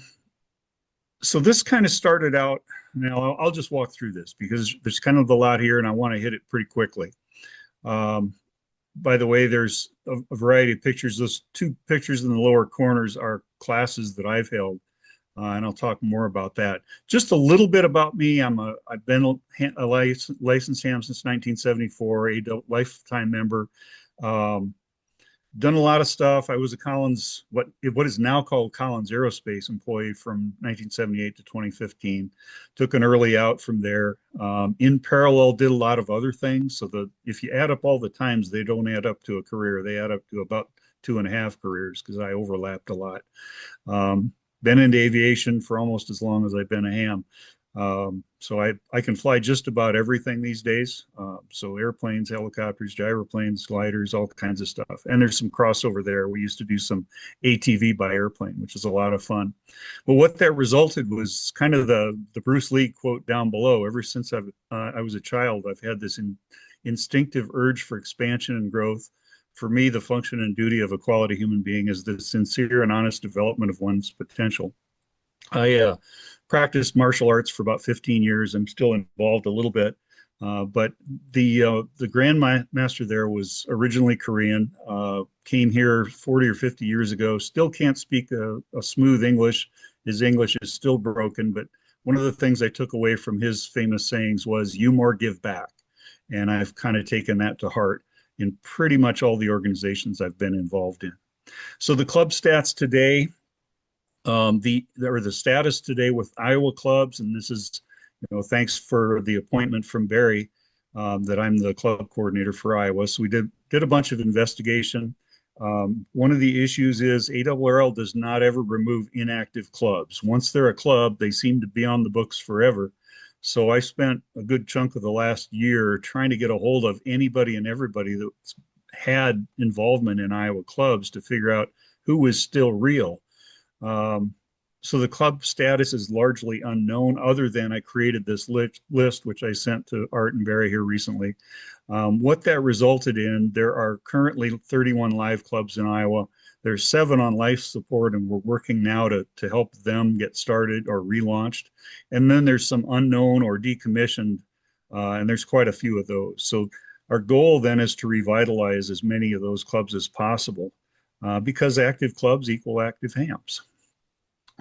this kind of started out. Now I'll just walk through this because there's kind of a lot here and I want to hit it pretty quickly. By the way, there's a variety of pictures. Those two pictures in the lower corners are classes that I've held, and I'll talk more about that. Just a little bit about me. I've been a licensed ham since 1974, a lifetime member. Done a lot of stuff. I was a Collins, what is now called Collins Aerospace employee from 1978 to 2015. Took an early out from there. In parallel, did a lot of other things. So if you add up all the times, they don't add up to a career. They add up to about 2.5 careers because I overlapped a lot. Been into aviation for almost as long as I've been a ham. So I can fly just about everything these days. So airplanes, helicopters, gyroplanes, gliders, all kinds of stuff. And there's some crossover there. We used to do some ATV by airplane, which is a lot of fun. But what that resulted was kind of the Bruce Lee quote down below. Ever since I was a child, I've had this instinctive urge for expansion and growth. For me, the function and duty of a quality human being is the sincere and honest development of one's potential. I practiced martial arts for about 15 years. I'm still involved a little bit, but the grandmaster there was originally Korean, came here 40 or 50 years ago, still can't speak a smooth English. His English is still broken, but one of the things I took away from his famous sayings was, "You more, give back." And I've kind of taken that to heart in pretty much all the organizations I've been involved in. So the club stats today, the status today with Iowa clubs, and this is, thanks for the appointment from Barry, that I'm the club coordinator for Iowa. So we did a bunch of investigation. One of the issues is ARRL does not ever remove inactive clubs. Once they're a club, they seem to be on the books forever. So I spent a good chunk of the last year trying to get a hold of anybody and everybody that's had involvement in Iowa clubs to figure out who was still real. So the club status is largely unknown, other than I created this list, which I sent to Art and Barry here recently. What that resulted in, there are currently 31 live clubs in Iowa. There's 7 on life support, and we're working now to help them get started or relaunched. And then there's some unknown or decommissioned, and there's quite a few of those. So our goal then is to revitalize as many of those clubs as possible, because active clubs equal active hams.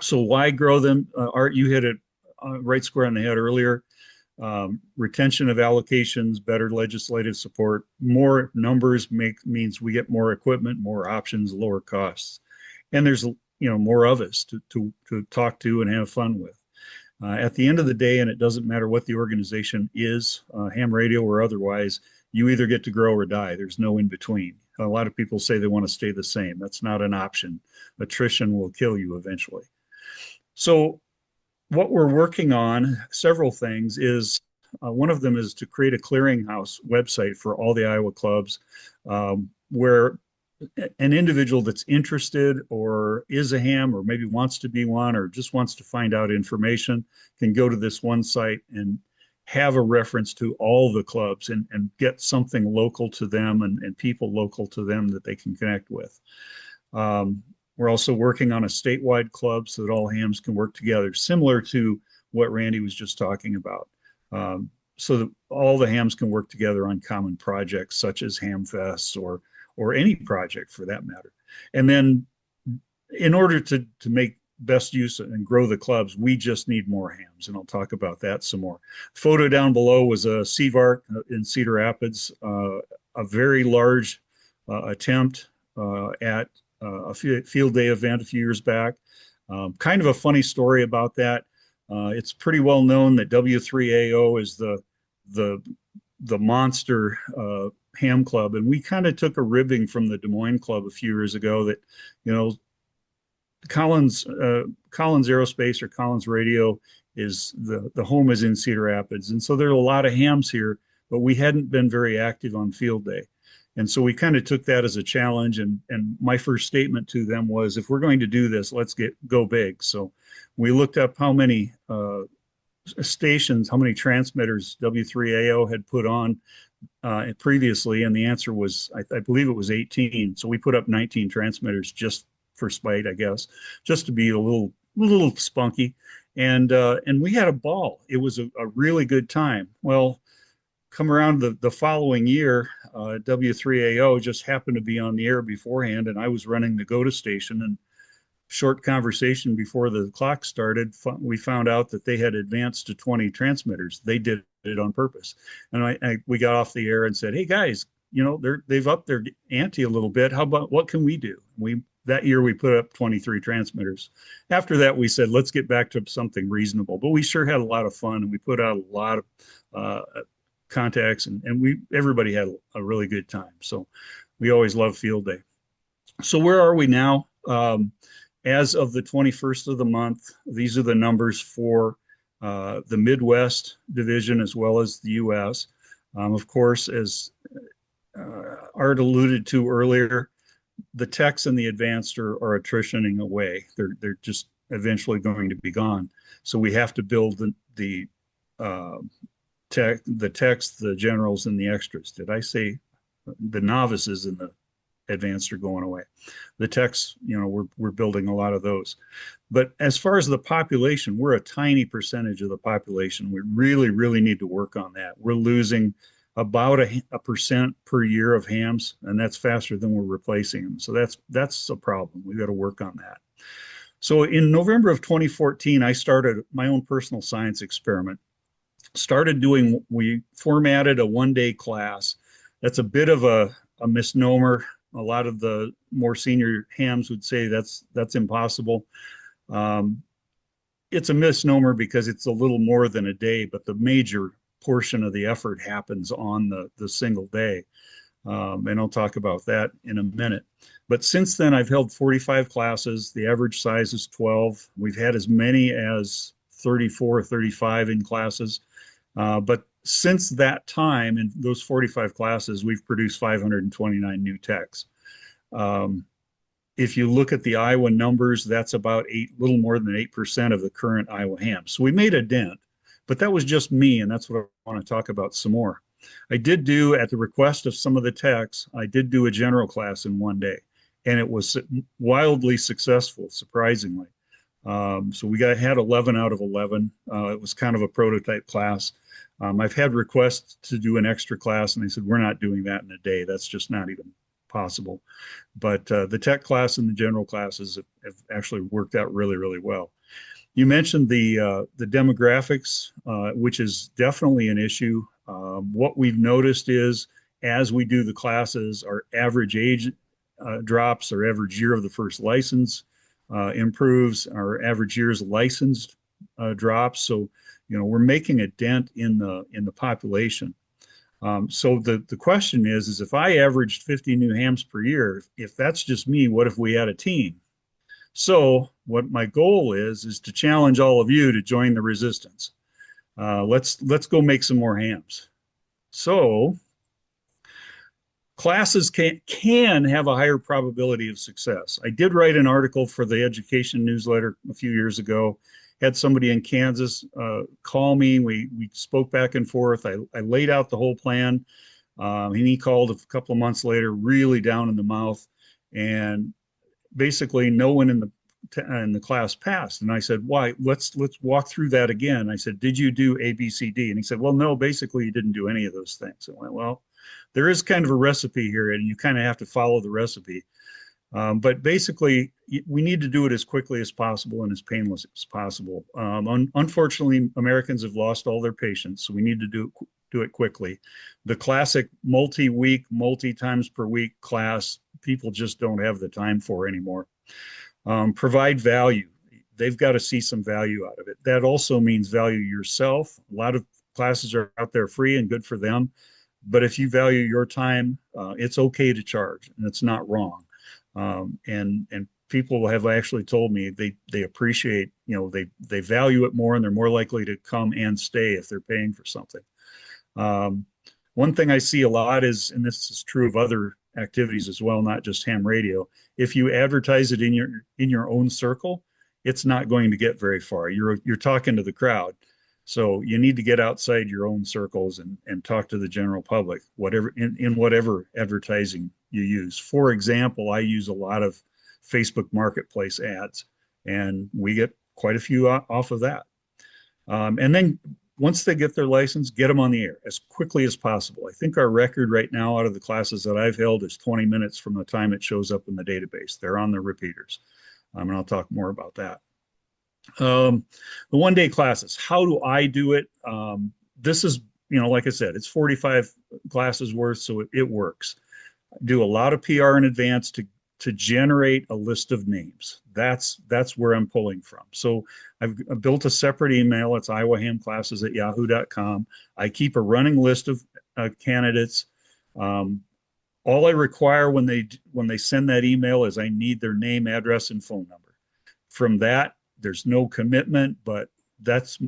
So why grow them? Art, you hit it right square on the head earlier. Retention of allocations, better legislative support, more numbers means we get more equipment, more options, lower costs, and there's more of us to talk to and have fun with. At the end of the day, and it doesn't matter what the organization is, ham radio or otherwise, you either get to grow or die. There's no in between. A lot of people say they want to stay the same. That's not an option. Attrition will kill you eventually. So what we're working on, several things, is one of them is to create a clearinghouse website for all the Iowa clubs, where an individual that's interested or is a ham or maybe wants to be one or just wants to find out information can go to this one site and have a reference to all the clubs and get something local to them and people local to them that they can connect with. We're also working on a statewide club so that all hams can work together, similar to what Randy was just talking about, so that all the hams can work together on common projects such as ham fests or any project for that matter. And then in order to make best use and grow the clubs, we just need more hams, and I'll talk about that some more. Photo down below was a CVARC in Cedar Rapids, a very large attempt at a field day event a few years back. Kind of a funny story about that. It's pretty well known that W3AO is the monster ham club, and we kind of took a ribbing from the Des Moines club a few years ago that, Collins Aerospace or Collins Radio is the home is in Cedar Rapids, and so there are a lot of hams here, but we hadn't been very active on field day. And so we kind of took that as a challenge. And my first statement to them was, if we're going to do this, let's go big. So we looked up how many stations, how many transmitters W3AO had put on previously. And the answer was, I believe it was 18. So we put up 19 transmitters just for spite, I guess, just to be a little spunky. And we had a ball. It was a really good time. Well, come around the following year, W3AO just happened to be on the air beforehand, and I was running the GOTA station. And short conversation before the clock started, we found out that they had advanced to 20 transmitters. They did it on purpose. And we got off the air and said, hey guys, they've upped their ante a little bit. How about, what can we do? That year we put up 23 transmitters. After that, we said, let's get back to something reasonable. But we sure had a lot of fun, and we put out a lot of contacts, and everybody had a really good time. So we always love field day. So where are we now? As of the 21st of the month, these are the numbers for the Midwest division as well as the US. Of course, as Art alluded to earlier, the techs and the advanced are attritioning away. They're just eventually going to be gone. So we have to build the techs, the generals, and the extras. Did I say the novices and the advanced are going away? The techs, we're building a lot of those. But as far as the population, we're a tiny percentage of the population. We really, really need to work on that. We're losing about a percent per year of hams, and that's faster than we're replacing them. So that's a problem. We've got to work on that. So in November of 2014, I started my own personal science experiment. We formatted a one-day class. That's a bit of a misnomer. A lot of the more senior hams would say that's impossible. It's a misnomer because it's a little more than a day, but the major portion of the effort happens on the single day. And I'll talk about that in a minute. But since then, I've held 45 classes. The average size is 12. We've had as many as 34 or 35 in classes. But since that time, in those 45 classes, we've produced 529 new techs. If you look at the Iowa numbers, that's about little more than 8% of the current Iowa hams. So we made a dent, but that was just me, and that's what I want to talk about some more. I did do, at the request of some of the techs, I did do a general class in one day. and it was wildly successful, surprisingly. So we had 11 out of 11. It was kind of a prototype class. I've had requests to do an extra class, and they said, we're not doing that in a day. That's just not even possible. But the tech class and the general classes have actually worked out really, really well. You mentioned the demographics, which is definitely an issue. What we've noticed is as we do the classes, our average age drops, our average year of the first license improves, our average years licensed drops. So, we're making a dent in the population. So the question is if I averaged 50 new hams per year, if that's just me, what if we had a team? So what my goal is to challenge all of you to join the resistance. Let's go make some more hams. So classes can have a higher probability of success. I did write an article for the education newsletter a few years ago. Had somebody in Kansas call me. We spoke back and forth. I laid out the whole plan, and he called a couple of months later, really down in the mouth, and basically no one in the class passed. And I said, why? Let's walk through that again. I said, did you do A, B, C, D? And he said, well, no, basically you didn't do any of those things. I went, well, there is kind of a recipe here, and you kind of have to follow the recipe. But basically, we need to do it as quickly as possible and as painless as possible. Unfortunately, Americans have lost all their patience, so we need to do it quickly. The classic multi-week, multi-times per week class, people just don't have the time for anymore. Provide value. They've got to see some value out of it. That also means value yourself. A lot of classes are out there free and good for them. But if you value your time, it's okay to charge, and it's not wrong. And people have actually told me they appreciate, they value it more, and they're more likely to come and stay if they're paying for something. One thing I see a lot is, and this is true of other activities as well, not just ham radio, if you advertise it in your own circle, it's not going to get very far. You're talking to the crowd. So you need to get outside your own circles and talk to the general public, whatever in whatever advertising you use. For example, I use a lot of Facebook Marketplace ads, and we get quite a few off of that. And then once they get their license, get them on the air as quickly as possible. I think our record right now out of the classes that I've held is 20 minutes from the time it shows up in the database. They're on the repeaters. And I'll talk more about that. The one-day classes, how do I do it? This is, like I said, it's 45 classes worth, so it works. I do a lot of PR in advance to generate a list of names. That's where I'm pulling from. So I've built a separate email. It's iowahamclasses@yahoo.com. I keep a running list of candidates. All I require when they send that email is I need their name, address, and phone number. From that, there's no commitment, but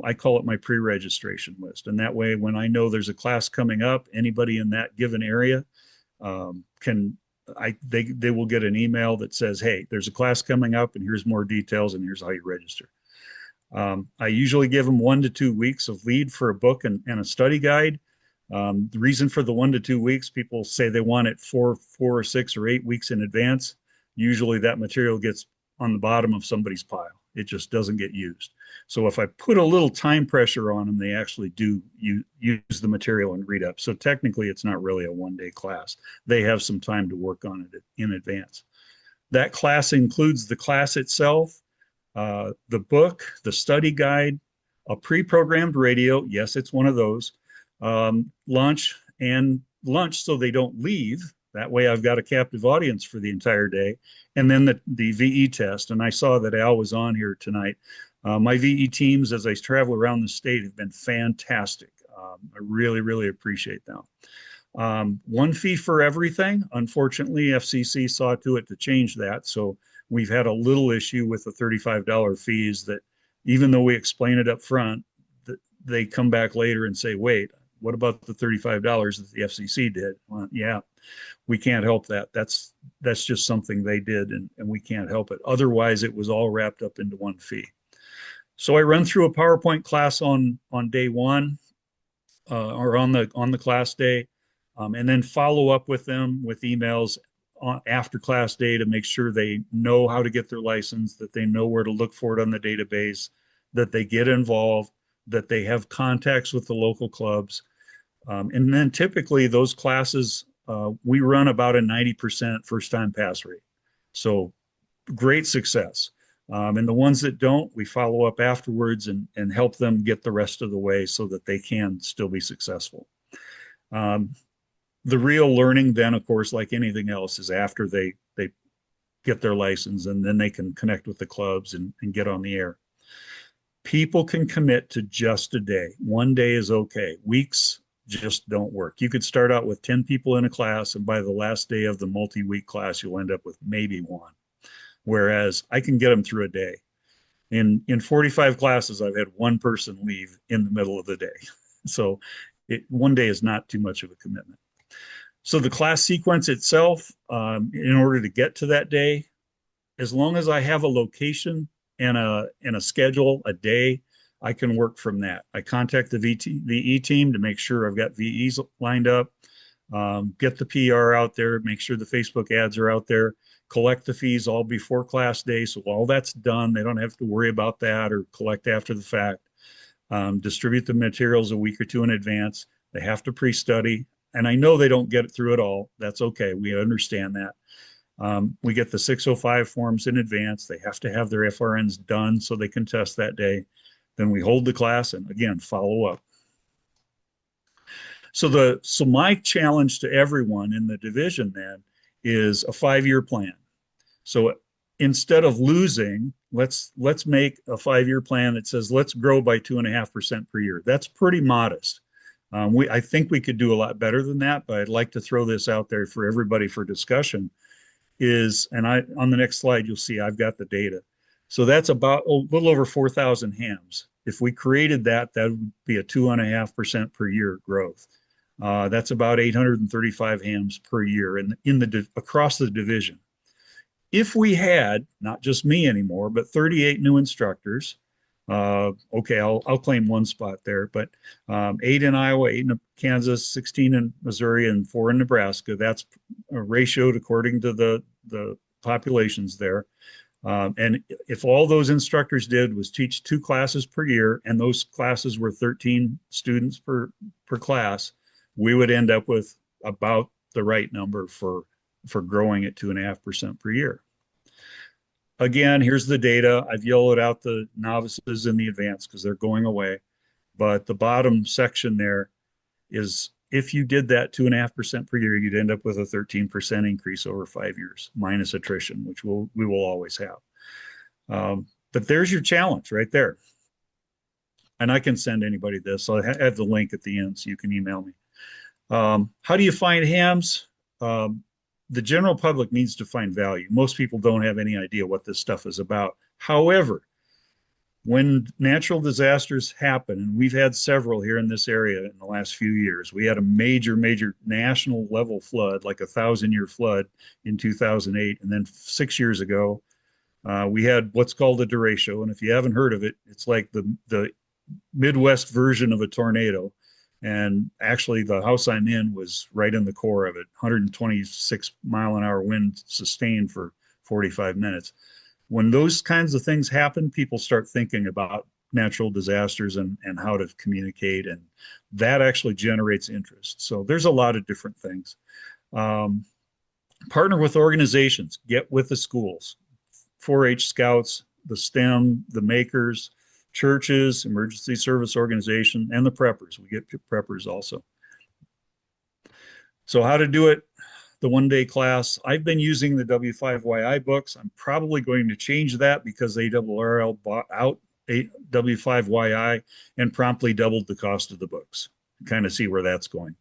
I call it my pre-registration list. And that way, when I know there's a class coming up, anybody in that given area they will get an email that says, hey, there's a class coming up, and here's more details, and here's how you register. I usually give them 1 to 2 weeks of lead for a book and a study guide. The reason for the 1 to 2 weeks, people say they want it 4 or 6 or 8 weeks in advance. Usually that material gets on the bottom of somebody's pile. It just doesn't get used. So if I put a little time pressure on them, they actually do use the material and read up. So technically, it's not really a one-day class. They have some time to work on it in advance. That class includes the class itself, the book, the study guide, a pre-programmed radio. Yes, it's one of those. Lunch so they don't leave. That way I've got a captive audience for the entire day. And then the VE test. And I saw that Al was on here tonight. My VE teams, as I travel around the state, have been fantastic. I really, really appreciate them. One fee for everything. Unfortunately, FCC saw to it to change that. So we've had a little issue with the $35 fees that even though we explain it up front, they come back later and say, wait, what about the $35 that the FCC did? Well, yeah, we can't help that. That's just something they did, and we can't help it. Otherwise, it was all wrapped up into one fee. So I run through a PowerPoint class on day one or on the class day, and then follow up with them with emails after class day to make sure they know how to get their license, that they know where to look for it on the database, that they get involved, that they have contacts with the local clubs. And then typically those classes, we run about a 90% first time pass rate. So great success. And the ones that don't, we follow up afterwards and help them get the rest of the way so that they can still be successful. The real learning then, of course, like anything else, is after they get their license, and then they can connect with the clubs and get on the air. People can commit to just a day. One day is okay. Weeks just don't work. You could start out with 10 people in a class, and by the last day of the multi-week class, you'll end up with maybe one. Whereas I can get them through a day. In 45 classes, I've had one person leave in the middle of the day. So one day is not too much of a commitment. So the class sequence itself, in order to get to that day, as long as I have a location and a schedule, a day, I can work from that. I contact the VE team to make sure I've got VEs lined up, get the PR out there, make sure the Facebook ads are out there, collect the fees all before class day. So all that's done, they don't have to worry about that or collect after the fact. Distribute the materials a week or two in advance. They have to pre-study. And I know they don't get it through it all. That's okay. We understand that. We get the 605 forms in advance. They have to have their FRNs done so they can test that day. Then we hold the class and again, follow up. So my challenge to everyone in the division then is a 5-year plan. So instead of losing, let's make a 5-year plan that says, let's grow by 2.5% per year. That's pretty modest. I think we could do a lot better than that, but I'd like to throw this out there for everybody for discussion on the next slide, you'll see I've got the data. So that's about a little over 4,000 hams. If we created that, that would be a 2.5% per year growth. That's about 835 hams per year across the division. If we had, not just me anymore, but 38 new instructors, okay, I'll claim one spot there, but 8 in Iowa, 8 in Kansas, 16 in Missouri, and 4 in Nebraska. That's ratioed according to the populations there. And if all those instructors did was teach 2 classes per year, and those classes were 13 students per class, we would end up with about the right number for growing at 2.5% per year. Again, here's the data. I've yellowed out the novices and the advanced because they're going away. But the bottom section there is if you did that 2.5% per year, you'd end up with a 13% increase over 5 years, minus attrition, which we will always have. But there's your challenge right there. And I can send anybody this. So I have the link at the end so you can email me. How do you find hams? The general public needs to find value. Most people don't have any idea what this stuff is about. However, when natural disasters happen, and we've had several here in this area in the last few years, we had a major national level flood, like 1,000-year flood in 2008. And then 6 years ago, we had what's called a derecho. And if you haven't heard of it, it's like the Midwest version of a tornado. And actually, the house I'm in was right in the core of it, 126-mile-an-hour wind sustained for 45 minutes. When those kinds of things happen, people start thinking about natural disasters and how to communicate, and that actually generates interest. So there's a lot of different things. Partner with organizations, get with the schools, 4-H scouts, the STEM, the makers, churches, emergency service organization, and the preppers. We get preppers also. So how to do it, the one-day class. I've been using the W5YI books. I'm probably going to change that because ARRL bought out W5YI and promptly doubled the cost of the books. Kind of see where that's going.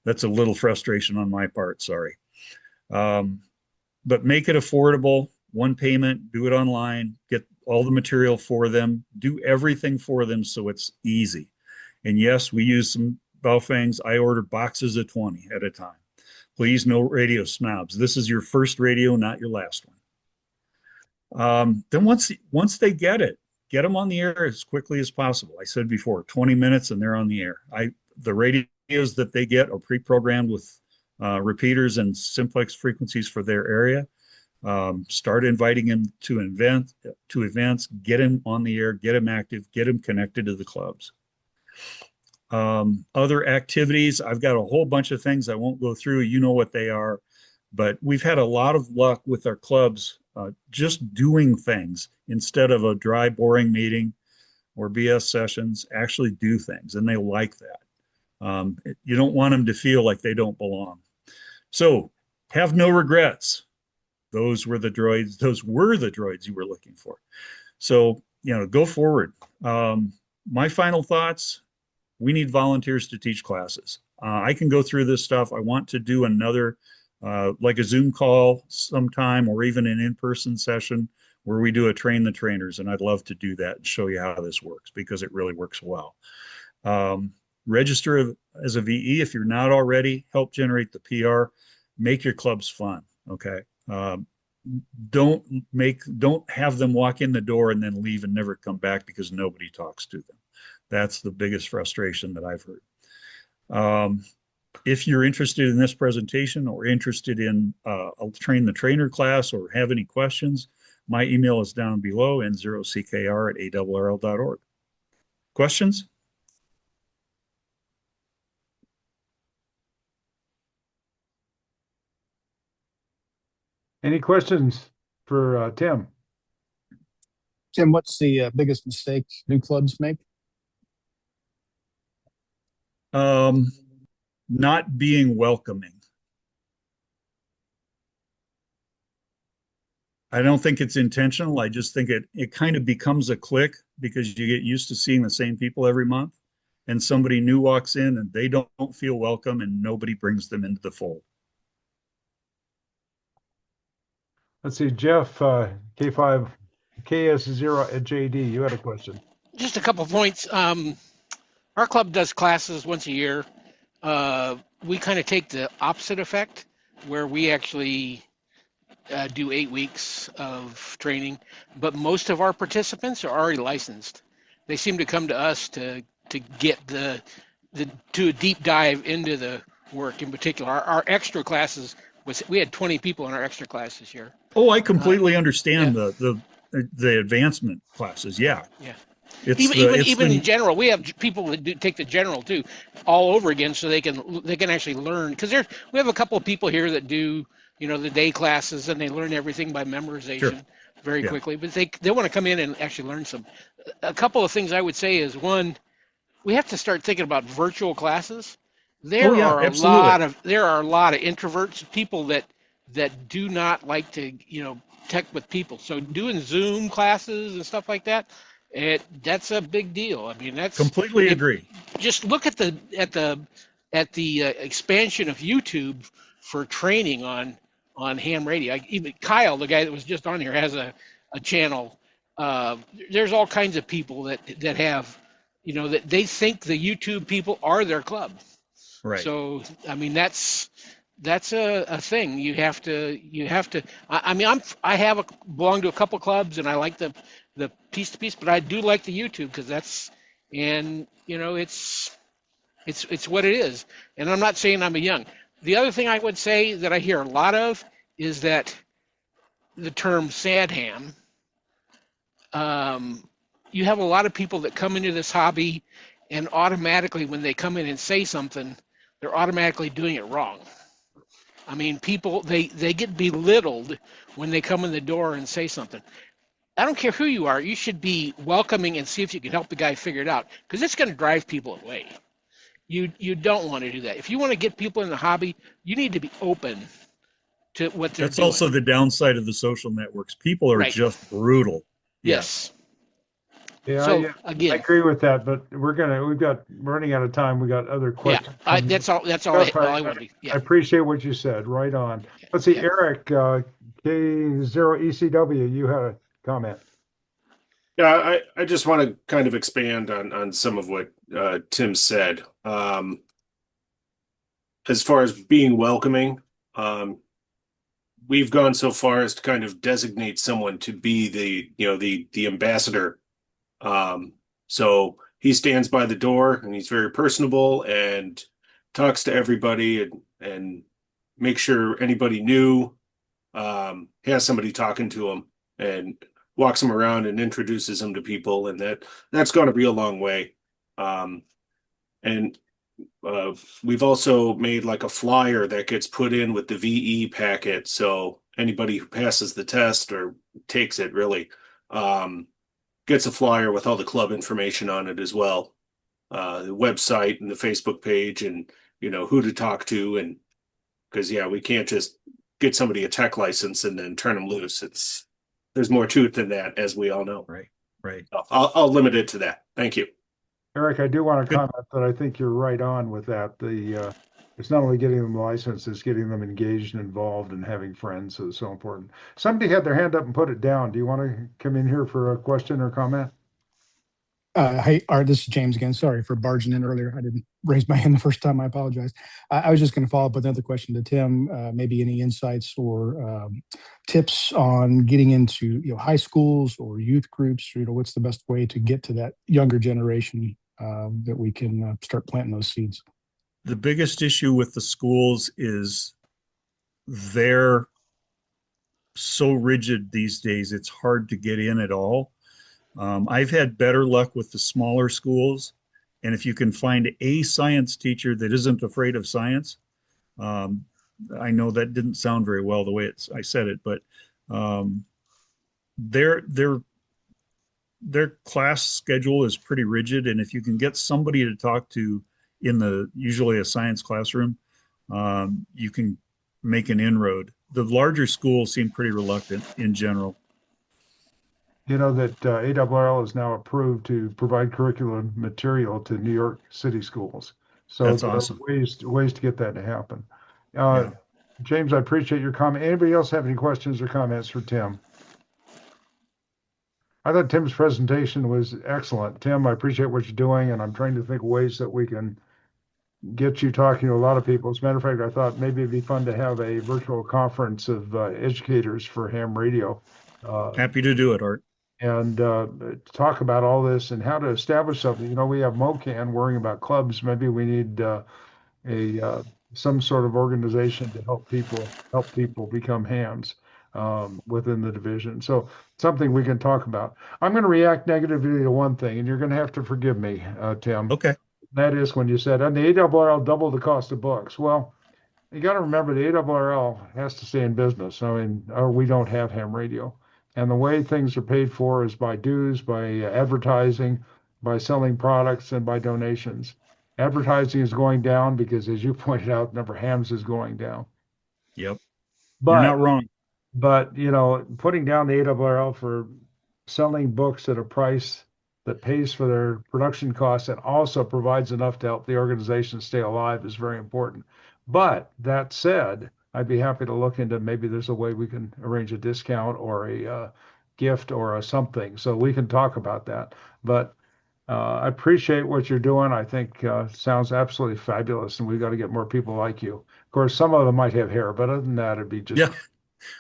That's a little frustration on my part, sorry. But make it affordable, one payment, do it online, get all the material for them, do everything for them so it's easy. And yes, we use some Baofangs. I order boxes of 20 at a time. Please, no radio snobs. This is your first radio, not your last one. Then once they get it, get them on the air as quickly as possible. I said before, 20 minutes and they're on the air. The radios that they get are pre-programmed with repeaters and simplex frequencies for their area. Start inviting them to events, get them on the air, get them active, get them connected to the clubs. Other activities, I've got a whole bunch of things I won't go through. You know what they are, but we've had a lot of luck with our clubs just doing things instead of a dry, boring meeting or BS sessions. Actually do things, and they like that. You don't want them to feel like they don't belong. So have no regrets. Those were the droids. Those were the droids you were looking for. So, go forward. My final thoughts, we need volunteers to teach classes. I can go through this stuff. I want to do another, like a Zoom call sometime, or even an in-person session where we do a train the trainers. And I'd love to do that and show you how this works, because it really works well. Register as a VE if you're not already. Help generate the PR. Make your clubs fun. Okay. Don't have them walk in the door and then leave and never come back because nobody talks to them. That's the biggest frustration that I've heard. If you're interested in this presentation or interested in a train the trainer class or have any questions, my email is down below, n0ckr@arrl.org. Questions? Any questions for Tim? Tim, what's the biggest mistake new clubs make? Not being welcoming. I don't think it's intentional. I just think it kind of becomes a clique because you get used to seeing the same people every month, and somebody new walks in and they don't feel welcome and nobody brings them into the fold. Let's see, Jeff, K5, KS0 at JD, you had a question. Just a couple of points. Our club does classes once a year. We kind of take the opposite effect, where we actually do 8 weeks of training, but most of our participants are already licensed. They seem to come to us to get to a deep dive into the work. In particular, our extra classes we had 20 people in our extra class this year. Oh, I completely understand the advancement classes. Yeah. Yeah. Even in general, we have people that take the general too, all over again, so they can actually learn. Because we have a couple of people here that do the day classes, and they learn everything by memorization very quickly. But they want to come in and actually learn some. A couple of things I would say is, one, we have to start thinking about virtual classes. There are a lot of introverts, people that do not like to tech with people. So doing Zoom classes and stuff like that, that's a big deal. I mean, that's completely agree. Just look at the expansion of YouTube for training on ham radio. Even Kyle, the guy that was just on here, has a channel. There's all kinds of people that have, that they think the YouTube people are their club. Right. So I mean, that's a thing. You have to. I mean, I belong to a couple clubs, and I like the piece to piece, but I do like the YouTube because it's what it is. And I'm not saying I'm a young. The other thing I would say that I hear a lot of is that the term sad ham. You have a lot of people that come into this hobby, and automatically when they come in and say something, they're automatically doing it wrong. I mean, people, they get belittled when they come in the door and say something. I don't care who you are. You should be welcoming and see if you can help the guy figure it out, because it's going to drive people away. You don't want to do that. If you want to get people in the hobby, you need to be open to what they're doing. That's also the downside of the social networks. People are just brutal. Yes. Yeah, so again, I agree with that, but we're running out of time. We got other questions. Yeah, that's all I want to be. Yeah. I appreciate what you said. Right on. Let's see, Eric, K0ECW, you had a comment. Yeah, I just want to kind of expand on some of what Tim said. As far as being welcoming, we've gone so far as to kind of designate someone to be the ambassador. So he stands by the door and he's very personable and talks to everybody and make sure anybody new has somebody talking to them and walks them around and introduces them to people, and that's going to be a long way. And we've also made like a flyer that gets put in with the VE packet, so anybody who passes the test or takes it really gets a flyer with all the club information on it as well, the website and the Facebook page, and who to talk to, and because yeah, we can't just get somebody a tech license and then turn them loose. There's more to it than that, as we all know. Right. Right. I'll limit it to that. Thank you. Eric, I do want to Good. comment that I think you're right on with that. It's not only getting them licensed, it's getting them engaged and involved and having friends is so important. Somebody had their hand up and put it down. Do you want to come in here for a question or comment? Hey, Art, this is James again. Sorry for barging in earlier. I didn't raise my hand the first time. I apologize. I was just going to follow up with another question to Tim. Maybe any insights or tips on getting into high schools or youth groups? Or, what's the best way to get to that younger generation that we can start planting those seeds? The biggest issue with the schools is they're so rigid these days, it's hard to get in at all. I've had better luck with the smaller schools. And if you can find a science teacher that isn't afraid of science, um, I know that didn't sound very well the way I said it, but um, their class schedule is pretty rigid. And if you can get somebody to talk to in usually a science classroom, you can make an inroad. The larger schools seem pretty reluctant in general. You know that ARRL is now approved to provide curriculum material to New York City schools. So That's there are awesome. ways to get that to happen. Yeah. James, I appreciate your comment. Anybody else have any questions or comments for Tim? I thought Tim's presentation was excellent. Tim, I appreciate what you're doing, and I'm trying to think of ways that we can get you talking to a lot of people. As a matter of fact, I thought maybe it'd be fun to have a virtual conference of educators for ham radio. Happy to do it, Art. And talk about all this and how to establish something. We have MOCAN worrying about clubs. Maybe we need some sort of organization to help people become hams within the division. So something we can talk about. I'm going to react negatively to one thing, and you're going to have to forgive me, Tim. Okay. That is when you said, and the ARRL doubled the cost of books. Well, you got to remember the ARRL has to stay in business. I mean, or we don't have ham radio. And the way things are paid for is by dues, by advertising, by selling products, and by donations. Advertising is going down because, as you pointed out, the number of hams is going down. Yep. You're But not wrong. but putting down the ARRL for selling books at a price that pays for their production costs and also provides enough to help the organization stay alive is very important. But that said, I'd be happy to look into maybe there's a way we can arrange a discount or a gift or a something so we can talk about that. But I appreciate what you're doing. I think sounds absolutely fabulous, and we've got to get more people like you. Of course, some of them might have hair, but other than that, it'd be just Yeah.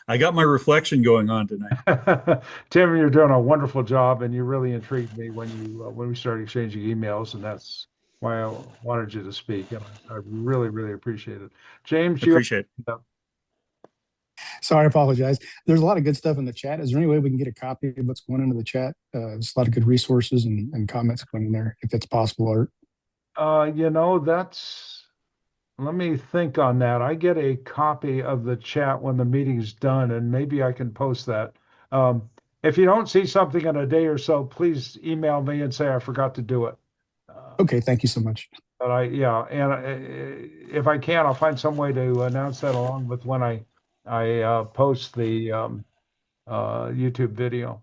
I got my reflection going on tonight. Tim, you're doing a wonderful job, and you really intrigued me when we started exchanging emails, and that's why I wanted you to speak. And I really, really appreciate it. James, you Appreciate it. Sorry, I apologize. There's a lot of good stuff in the chat. Is there any way we can get a copy of what's going into the chat? There's a lot of good resources and comments going in there, if it's possible, Art. Let me think on that. I get a copy of the chat when the meeting's done, and maybe I can post that. If you don't see something in a day or so, please email me and say I forgot to do it. Okay, thank you so much. But if I can, I'll find some way to announce that along with when I post the YouTube video.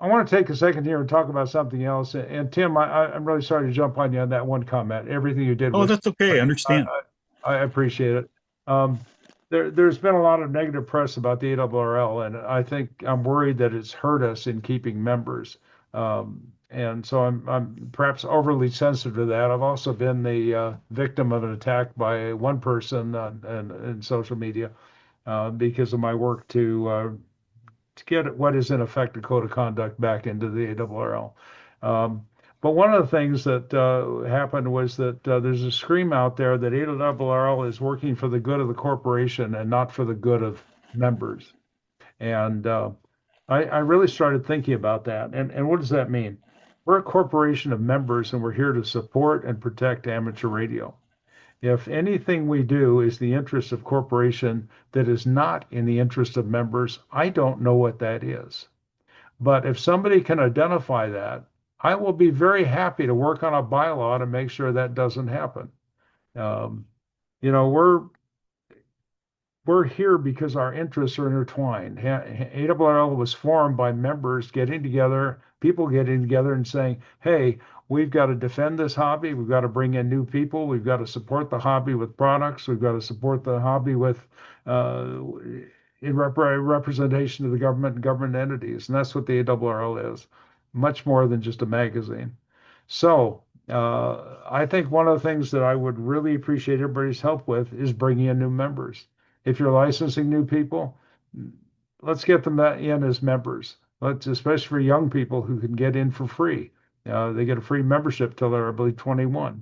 I want to take a second here and talk about something else. And Tim, I'm really sorry to jump on you on that one comment. Everything you did Oh, was that's okay. I understand. I appreciate it. There's been a lot of negative press about the ARRL, and I think I'm worried that it's hurt us in keeping members. And so I'm perhaps overly sensitive to that. I've also been the victim of an attack by one person in social media because of my work to get what is in effect a code of conduct back into the ARRL. But one of the things that happened was that there's a scream out there that ARRL is working for the good of the corporation and not for the good of members. And I really started thinking about that. And what does that mean? We're a corporation of members and we're here to support and protect amateur radio. If anything we do is the interest of corporation that is not in the interest of members, I don't know what that is. But if somebody can identify that, I will be very happy to work on a bylaw to make sure that doesn't happen. Um, you know, we're here because our interests are intertwined. ARRL was formed by members getting together, people getting together and saying, hey, we've got to defend this hobby. We've got to bring in new people. We've got to support the hobby with products. We've got to support the hobby with in representation of the government and government entities. And that's what the ARRL is, much more than just a magazine. So I think one of the things that I would really appreciate everybody's help with is bringing in new members. If you're licensing new people, let's get them in as members. Let's, especially for young people who can get in for free. They get a free membership till they're, I believe, 21,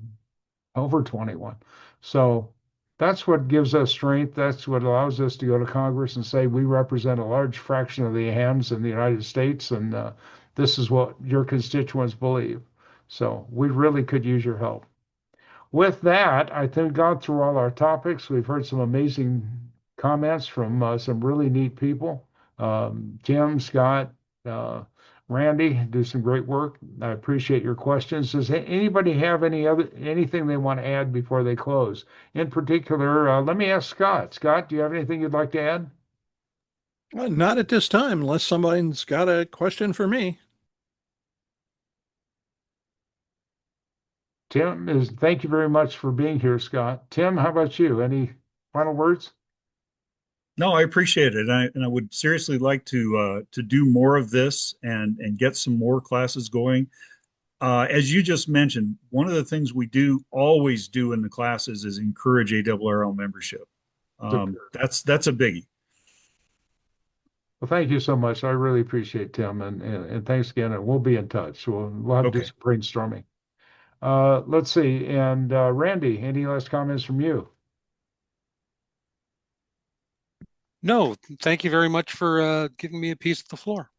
over 21. So that's what gives us strength. That's what allows us to go to Congress and say we represent a large fraction of the hams in the United States, and this is what your constituents believe. So we really could use your help. With that, I think gone through all our topics. We've heard some amazing comments from some really neat people. Jim, Scott, Randy do some great work. I appreciate your questions. Does anybody have anything they want to add before they close? In particular, let me ask Scott. Scott, do you have anything you'd like to add? Not at this time, unless somebody's got a question for me. Thank you very much for being here, Scott. Tim, how about you? Any final words? No, I appreciate it, and I would seriously like to do more of this and get some more classes going. As you just mentioned, one of the things we always do in the classes is encourage ARRL membership. That's a biggie. Well, thank you so much. I really appreciate Tim, and thanks again. And we'll be in touch. We'll have to do some brainstorming. Let's see. And Randy, any last comments from you? No, thank you very much for giving me a piece of the floor.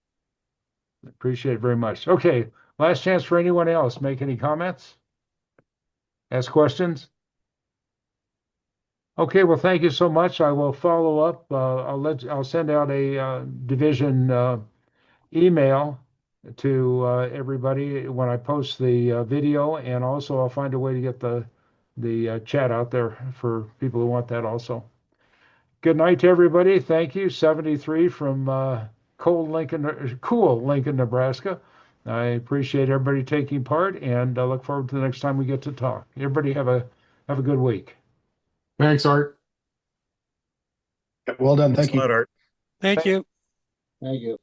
Appreciate it very much. Okay, last chance for anyone else. Make any comments? Ask questions? Okay, well, thank you so much. I will follow up. I'll send out a division email to everybody when I post the video, and also I'll find a way to get the chat out there for people who want that also. Good night to everybody. Thank you. 73 from cool Lincoln, Nebraska. I appreciate everybody taking part, and I look forward to the next time we get to talk. Everybody have a good week. Thanks, Art. Well done. Thank you. Thanks a lot, Art. Thank you. Thank you.